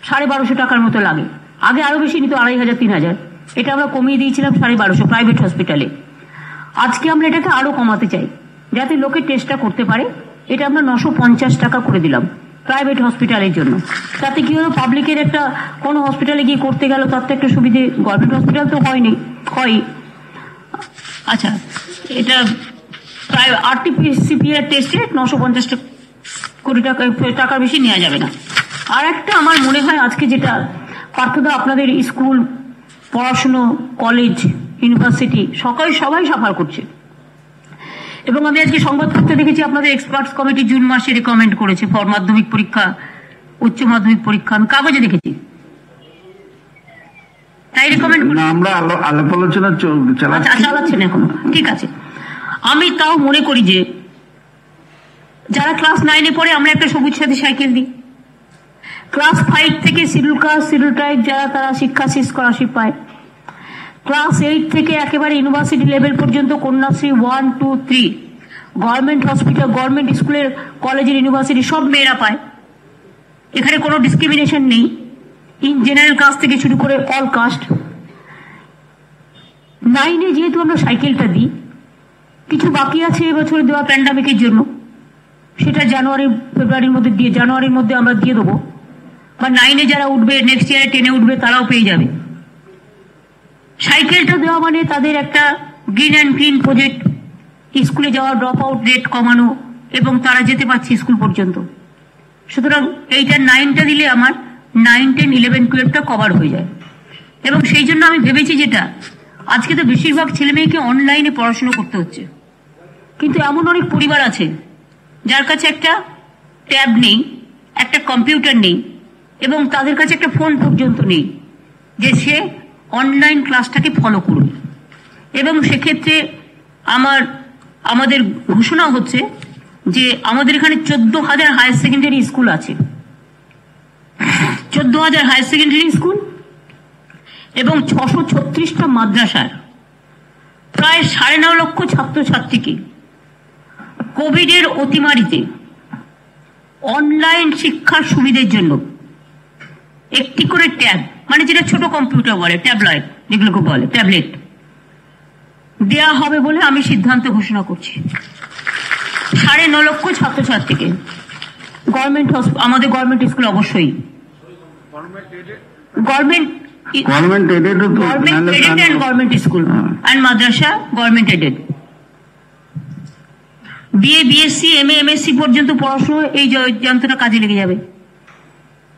1250 টাকার মতো লাগে। আগে আরো বেশি নিত, 2,500-3,000, এটা আমরা কমিয়ে দিয়েছিলাম 1250 প্রাইভেট হসপিটালে। আজকে আমরা এটাকে আরো কমাতে চাই, যাতে লোকে টেস্টটা করতে পারে। এটা আমরা 950 টাকা করে দিলাম প্রাইভেট হসপিটালের জন্য। তাতে কি হলো, পাবলিকের একটা কোনো হসপিটালে গিয়ে করতে গেল তার তো একটা সুবিধে, গভর্নমেন্ট হসপিটাল তো হয়। আচ্ছা, এটা প্রায় RT-PCR টেস্টে 950 কোটি টাকার বেশি নেওয়া যাবে না। আর একটা আমার মনে হয় আজকে যেটা পার্থদা আপনাদের স্কুল, পড়াশুনো, কলেজ, ইউনিভার্সিটি সবাই সাফার করছে। এবং আমি আজকে সংবাদপত্রে দেখেছি আপনাদের এক্সপার্টস কমিটি জুন মাসে রেকমেন্ড করেছে ফর মাধ্যমিক পরীক্ষা, উচ্চ মাধ্যমিক পরীক্ষা, আমি কাগজে দেখেছি। তাই রেকমেন্ড আমরা আলাপ আলোচনা চালাচ্ছেন এখনো, ঠিক আছে। আমি তাও মনে করি যে যারা ক্লাস 9-এ পড়ে আমরা একটা সবুজ সাথী সাইকেল দিই। ক্লাস 5 থেকে শিডিউল কাস্ট, শিডিউল ট্রাইব যারা তারা শিক্ষা স্কলারশিপ পায়। ক্লাস 8 থেকে একেবারে ইউনিভার্সিটি লেভেল পর্যন্ত কন্যাশ্রী 1, 2, 3 গভর্নমেন্ট হসপিটাল, গভর্নমেন্ট স্কুলের, কলেজের, ইউনিভার্সিটি সব মেয়েরা পায়। এখানে কোনো ডিসক্রিমিনেশন নেই, ইন জেনারেল কাস্ট থেকে শুরু করে অল কাস্ট। 9-এ যেহেতু আমরা সাইকেলটা দিই, কিছু বাকি আছে এবছর দেওয়া প্যান্ডামিকের জন্য, সেটা জানুয়ারির মধ্যে আমরা দিয়ে দেবো। বা 9-এ যারা উঠবে, নেক্সট ইয়ারে 10-এ উঠবে, তারাও পেয়ে যাবে। সাইকেলটা দেওয়া মানে তাদের একটা গ্রিন অ্যান্ড ক্লিন প্রজেক্ট, স্কুলে যাওয়া ড্রপ আউট রেট কমানো, এবং তারা যেতে পারছে স্কুল পর্যন্ত। সুতরাং এইটা 9টা দিলে আমার 9, 10, 11, 12টা কভার হয়ে যায়। এবং সেই জন্য আমি ভেবেছি যেটা আজকে তো বেশিরভাগ ছেলে মেয়েকে অনলাইনে পড়াশোনা করতে হচ্ছে, কিন্তু এমন অনেক পরিবার আছে যার কাছে একটা ট্যাব নেই, একটা কম্পিউটার নেই, এবং তাদের কাছে একটা ফোন পর্যন্ত নেই যে সে অনলাইন ক্লাসটাকে ফলো করবে। এবং সেক্ষেত্রে আমাদের ঘোষণা হচ্ছে যে আমাদের এখানে 14,000 হায়ার সেকেন্ডারি স্কুল আছে, 14,000 হায়ার সেকেন্ডারি স্কুল এবং 636টা মাদ্রাসার প্রায় 9.5 লক্ষ ছাত্রছাত্রীকে কোভিডের অতিমারিতে অনলাইন শিক্ষার সুবিধার জন্য একটি করে ট্যাব, মানে যেটা ছোট কম্পিউটার বলে, ট্যাবলেট যেগুলোকে বলে, ট্যাবলেট দেয়া হবে বলে আমি সিদ্ধান্ত ঘোষণা করছি। 9.5 লক্ষ ছাত্রছাত্রীকে আমাদের গভর্নমেন্ট স্কুল, অবশ্যই government aided and government school and মাদ্রাসা government aided. BA, BSc, MA, MSc পর্যন্ত পড়াশোনা এই যন্ত্রটা কাজে লেগে যাবে।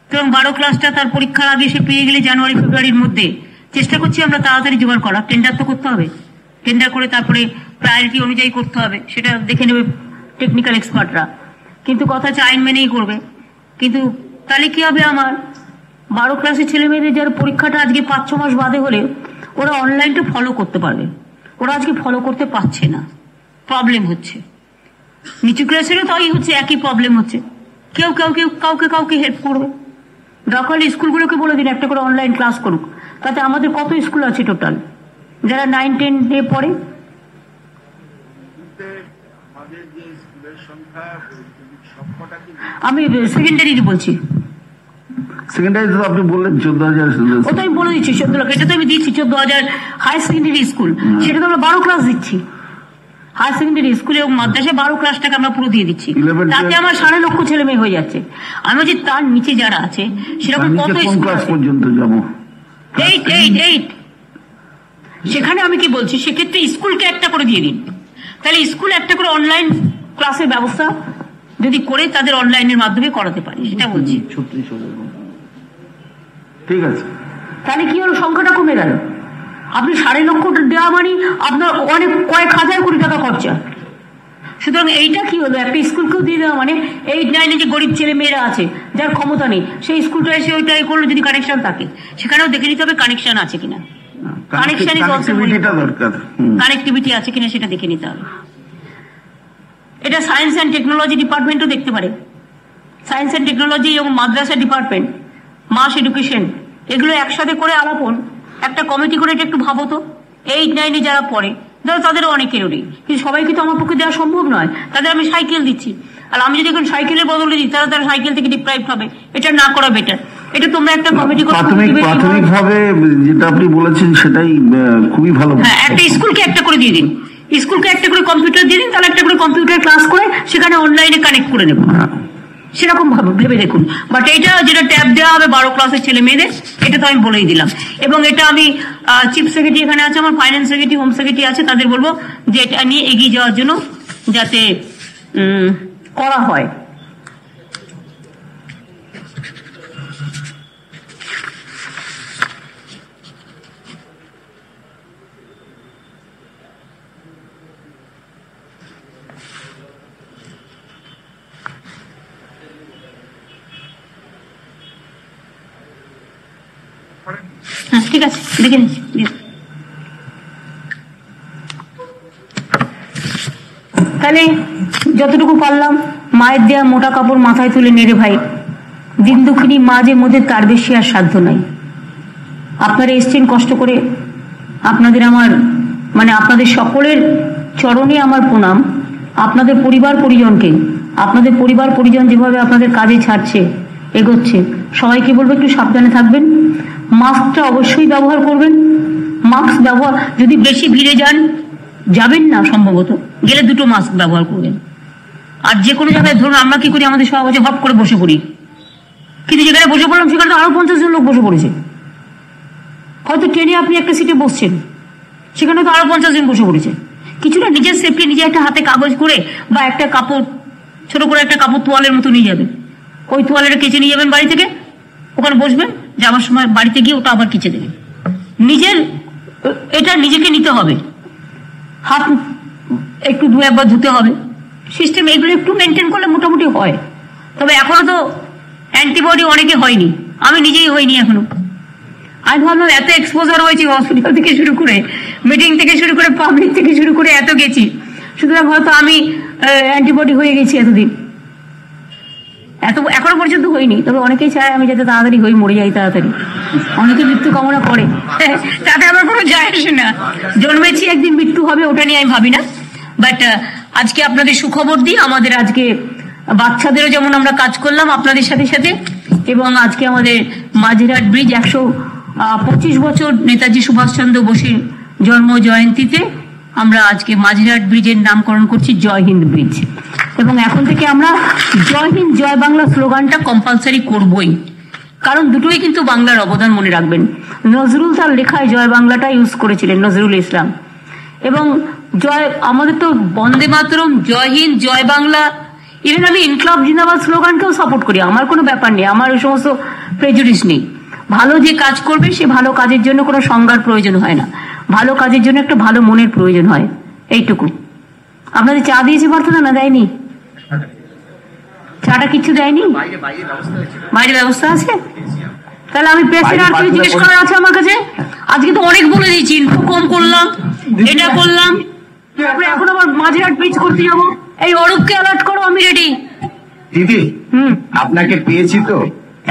এবং 12 ক্লাসটা তার পরীক্ষার আগে সে পেয়ে গেলে জানুয়ারি ফেব্রুয়ারির মধ্যে, চেষ্টা করছি আমরা তাড়াতাড়ি জোগাড় করা। টেন্ডার তো করতে হবে, টেন্ডার করে তারপরে প্রায়োরিটি অনুযায়ী করতে হবে, সেটা দেখে নেবে টেকনিক্যাল এক্সপার্টরা। কিন্তু কথা হচ্ছে আইন মেনেই করবে। কিন্তু তাহলে কি হবে, আমার 12 ক্লাসের ছেলে মেয়েদের যার পরীক্ষাটা আজকে 5-6 মাস বাদে হলে ওরা অনলাইনটা ফলো করতে পারবে। ওরা আজকে ফলো করতে পারছে না, প্রবলেম হচ্ছে। নিচু ক্লাসেরও তাই হচ্ছে, একই প্রবলেম হচ্ছে। কেউ কাউকে হেল্প করবে। দরকার স্কুলগুলোকে বলে দিন একটা করে অনলাইন ক্লাস করুক। তাতে আমাদের কত স্কুল আছে টোটাল যারা 9, 10 পড়ে? আমি সেকেন্ডারি বলছি। সেকেন্ডারি তো আপনি বললেন 14,000, ও তো আমি বলে দিচ্ছি 14 লাখ, এটা তো আমি দিচ্ছি 14,000 হায়ার সেকেন্ডারি স্কুল, সেটা তো আমরা 12 ক্লাস দিচ্ছি। হায়ার সেকেন্ডারি স্কুলে এবং মাদ্রাসায় 12 ক্লাসটাকে আমরা পুরো দিয়ে দিচ্ছি, তাতে আমার 9.5 লক্ষ ছেলে মেয়ে হয়ে যাচ্ছে। আমি বলছি তার নিচে যারা আছে সেরকম কত ক্লাস পর্যন্ত যাবো? 8 সেখানে আমি কি বলছি, সেক্ষেত্রে স্কুলকে একটা করে দিয়ে দিন। তাহলে স্কুল একটা করে অনলাইন ক্লাসের ব্যবস্থা যদি করে তাদের অনলাইনের মাধ্যমে করাতে পারি, সেটা বলছি। ঠিক আছে, তাহলে কি হলো, সংখ্যাটা কমে গেল। আপনি 9.5 লক্ষ দেওয়া মানে আপনার অনেক কয়েক হাজার কোটি টাকা খরচা। সুতরাং এইটা কি হলো, একটা স্কুলকেও দিয়ে দেওয়া মানে 8, 9-এ যে গরিব ছেলে মেয়েরা আছে যার ক্ষমতা নেই, সেই স্কুলটা এসে ওইটাই করলো। যদি কানেকশন থাকে সেখানেও দেখে নিতে হবে কানেকশন আছে কিনা, কানেক্টিভিটি আছে কিনা সেটা দেখে নিতে হবে। এটা সায়েন্স অ্যান্ড টেকনোলজি ডিপার্টমেন্টও দেখতে পারে। সায়েন্স অ্যান্ড টেকনোলজি এবং মাদ্রাসা ডিপার্টমেন্ট, মাস এডুকেশন, এগুলো একসাথে করে আলাপন একটা কমিটি করে এটা একটু ভাবো তো। 8, 9-এ যারা পড়ে ধরো তাদেরও অনেকেরই, কিন্তু সবাইকে তো আমার পক্ষে দেওয়া সম্ভব নয়। তাদের আমি সাইকেল দিচ্ছি, আর আমি যদি এখন সাইকেলের বদলে দিই তারা সাইকেল থেকে ডিপ্রাইভ হবে। এটা না করা বেটার। এটা তোমরা একটা কমিটি করে প্রাথমিকভাবে যেটা আপনি বলেছেন সেটাই খুবই ভালো। হ্যাঁ, একটা স্কুলকে একটা করে দিয়ে দিন, স্কুলকে একটা করে কম্পিউটার দিয়ে দিন, তাহলে একটা করে কম্পিউটার ক্লাস করে সেখানে অনলাইনে কানেক্ট করে নেব, সেরকম ভাবে ভেবে দেখুন। বাট এটা যেটা ট্যাব দেওয়া হবে 12 ক্লাসের ছেলে মেয়েদের, এটা তো আমি বলেই দিলাম। এবং এটা আমি চিফ সেক্রেটারি এখানে আছে, আমার ফাইন্যান্স সেক্রেটারি, হোম সেক্রেটারি আছে, তাদের বলবো যে এটা নিয়ে এগিয়ে যাওয়ার জন্য যাতে করা হয়। হ্যাঁ, ঠিক আছে, দেখে নিচ্ছি। তাহলে যতটুকু পারলাম মায়ের দেয়া মোটা কাপড় মাথায় তুলে নেড়ে ভাই, দিন দুঃখিনী মা যে মধ্যে তার বেশি আর সাধ্য নাই। আপনারা এসছেন কষ্ট করে, আপনাদের আমার আপনাদের সকলের চরণে আমার প্রণাম। আপনাদের পরিবার পরিজনকে, আপনাদের পরিবার পরিজন যেভাবে আপনাদের কাজে ছাড়ছে, এগোচ্ছে, সবাইকে বলবো একটু সাবধানে থাকবেন। মাস্কটা অবশ্যই ব্যবহার করবেন। মাস্ক ব্যবহার, যদি বেশি ভিড়ে যাবেন না, সম্ভবত গেলে 2টো মাস্ক ব্যবহার করবেন। আর যে কোনো জায়গায় ধরুন আমরা কি করি, আমাদের সব হট করে বসে পড়ি, কিন্তু যেখানে বসে পড়লাম সেখানে আরো 50 জন লোক বসে পড়েছে। হয়তো ট্রেনে আপনি একটা সিটে বসছেন, সেখানে তো আরো 50 জন বসে পড়েছে। কিছুটা নিজের সেফটি, নিজে একটা হাতে কাগজ করে বা একটা কাপড়, ছোট করে একটা কাপড় তোয়ালের মতো নিয়ে যাবেন। ওই তোয়ালেটা কেচে নিয়ে যাবেন বাড়ি থেকে, ওখানে বসবেন, যাওয়ার সময় বাড়িতে গিয়ে ওটা আবার কেচে দেবেন। এটা নিজেকে নিতে হবে। হাত একটু 2-1 বার ধুতে হবে। সিস্টেম এগুলো একটু মেনটেন করলে মোটামুটি হয়। তবে এখনো তো অ্যান্টিবডি অনেকে হয়নি, আমি নিজেই হইনি এখনো। আমি ভাবলাম এত এক্সপোজার হয়েছে, হসপিটাল থেকে শুরু করে, মিটিং থেকে শুরু করে, পাবলিক থেকে শুরু করে এত গেছি, সুতরাং হয়তো আমি অ্যান্টিবডি হয়ে গেছি এতদিন। এখনো পর্যন্ত হইনি, তবে অনেকেই চায় আমি যাতে তাড়াতাড়ি হই, মরে যাই তাড়াতাড়ি। অনেকে মৃত্যু কামনা করে, তাতে আমার কোনো যায় আসে না। জন্মেছি একদিন মৃত্যু হবে, ওটা নিয়ে আমি ভাবি না। বাট আজকে আপনাদের সুখবর দিই, আমাদের আজকে বাচ্চাদেরও যেমন আমরা কাজ করলাম আপনাদের সাথে সাথে, এবং আজকে আমাদের মাঝেরহাট ব্রিজ 125 বছর নেতাজি সুভাষচন্দ্র বোসের জন্ম জয়ন্তীতে আমরা আজকে মাঝেরহাট ব্রিজের নামকরণ করছি জয় হিন্দ ব্রিজ। এবং এখন থেকে আমরা জয় হিন্দ জয় বাংলা স্লোগানটা কম্পালসারি করবই, কারণ দুটোই কিন্তু বাংলার অবদান, মনে রাখবেন। নজরুল তার লেখায় জয় বাংলাটা ইউজ করেছিলেন, নজরুল ইসলাম। এবং আমাদের তো বন্দে মাতরম, জয় হিন্দ, জয় বাংলা, ইভেন আমি ইনকলাব জিন্দাবাদ স্লোগানকেও সাপোর্ট করি। আমার কোনো ব্যাপার নেই, আমার ওই সমস্ত প্রেজুডিস নেই। ভালো যে কাজ করবে সে ভালো কাজের জন্য কোনো সংজ্ঞার প্রয়োজন হয় না, ভালো কাজের জন্য একটা ভালো মনের প্রয়োজন হয়, এইটুকু। আপনাদের চা দিয়েছে প্রার্থনা, না দেয়নি? চাটা কিছু দেয়নি, বাইরে ব্যবস্থা আছে? তাহলে আমি প্রেসের আর কিছু জিজ্ঞেস করার আছে আমার কাছে? আজকে তো অনেক বলে দিয়েছি, ইনফো কম করলাম, এটা করলাম, এখন আবার মাঝেরহাট ব্রিজ করতে যাবো। এই অরূপকে অ্যালার্ট করো, আমি রেডি। দিদি, আপনাকে পেয়েছি তো,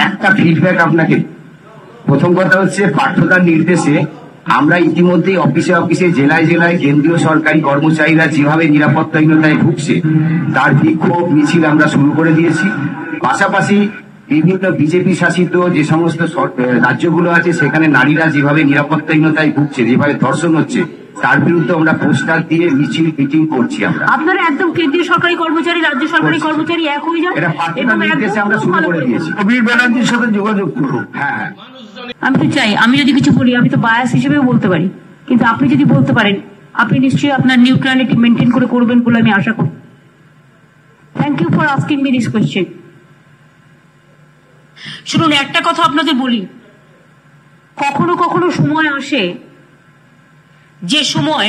একটা ফিডব্যাক আপনাকে। প্রথম কথা হচ্ছে, পাঠ্যদান নির্দেশে আমরা ইতিমধ্যেই অফিসে অফিসে, জেলায় জেলায় কেন্দ্রীয় সরকারি কর্মচারীরা যেভাবে নিরাপত্তাহীনতায় ভুগছে তার বিক্ষোভ মিছিল আমরা শুরু করে দিয়েছি। পাশাপাশি বিভিন্ন বিজেপি শাসিত যে সমস্ত রাজ্যগুলো আছে সেখানে নারীরা যেভাবে নিরাপত্তাহীনতায় ভুগছে, যেভাবে ধর্ষণ হচ্ছে, তার বিরুদ্ধে আমরা পোস্টার দিয়ে মিছিল মিটিং করছি। আপনারা একদম কেন্দ্রীয় সরকারি কর্মচারী, রাজ্য সরকারি কর্মচারী এক হয়ে যান, আমরা শুরু করে দিয়েছি। কবির ব্যানার্জির সাথে যোগাযোগ করুন। হ্যাঁ, আমি তো চাই, আমি যদি কিছু বলি, আমি তো বায়াস হিসেবেও বলতে পারি, কিন্তু আপনি যদি বলতে পারেন, আপনি নিশ্চয়ই আপনার নিউট্রালিটি মেনটেন করে করবেন বলে আমি আশা করি। Thank you for asking me this question. শুনুন, একটা কথা আপনাদের বলি, কখনো কখনো সময় আসে যে সময়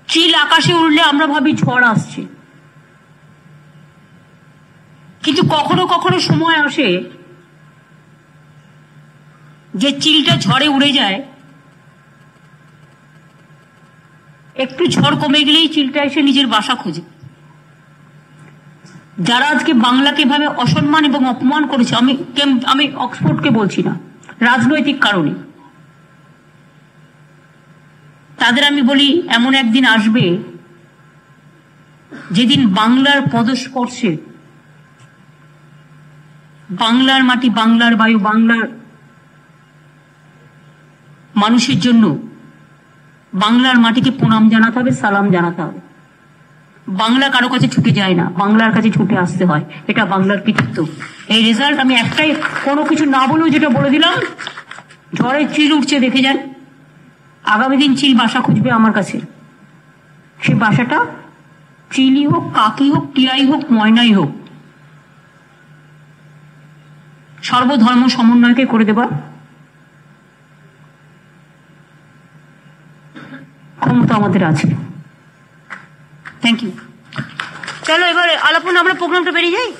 চিল আকাশে উড়লে আমরা ভাবি ঝড় আসছে, কিন্তু কখনো কখনো সময় আসে যে চিলটা ঝড়ে উড়ে যায়, একটু ঝড় কমে গেলেই চিলটা এসে নিজের বাসা খোঁজে। যারা আজকে বাংলাকে ভাবে অসম্মান এবং অপমান করেছে, আমি অক্সফোর্ডকে বলছি না, রাজনৈতিক কারণে, তাদের আমি বলি, এমন একদিন আসবে যেদিন বাংলার পদস্পর্শে, বাংলার মাটি, বাংলার বায়ু, বাংলার মানুষের জন্য বাংলার মাটিকে প্রণাম জানাতে হবে, সালাম জানাতে হবে। বাংলা কারো কাছে ছুটে যায় না, বাংলার কাছে ছুটে আসতে হয়, এটা বাংলার কৃতিত্ব। এই রেজাল্ট আমি একটাই, কোনো কিছু না বলেও যেটা বলে দিলাম, ঝড়ে চিল উঠছে দেখে যান, আগামী দিন চিল বাসা খুঁজবে আমার কাছে। সে বাসাটা চিলি হোক, কাকি হোক, টিয়াই হোক, ময়নাই হোক, সর্বধর্ম সমন্বয়কে করে দেবার ক্ষমতা আমাদের আছে। Thank you. চলো এবার আলাপন আমরা প্রোগ্রামটা বেরিয়ে যাই।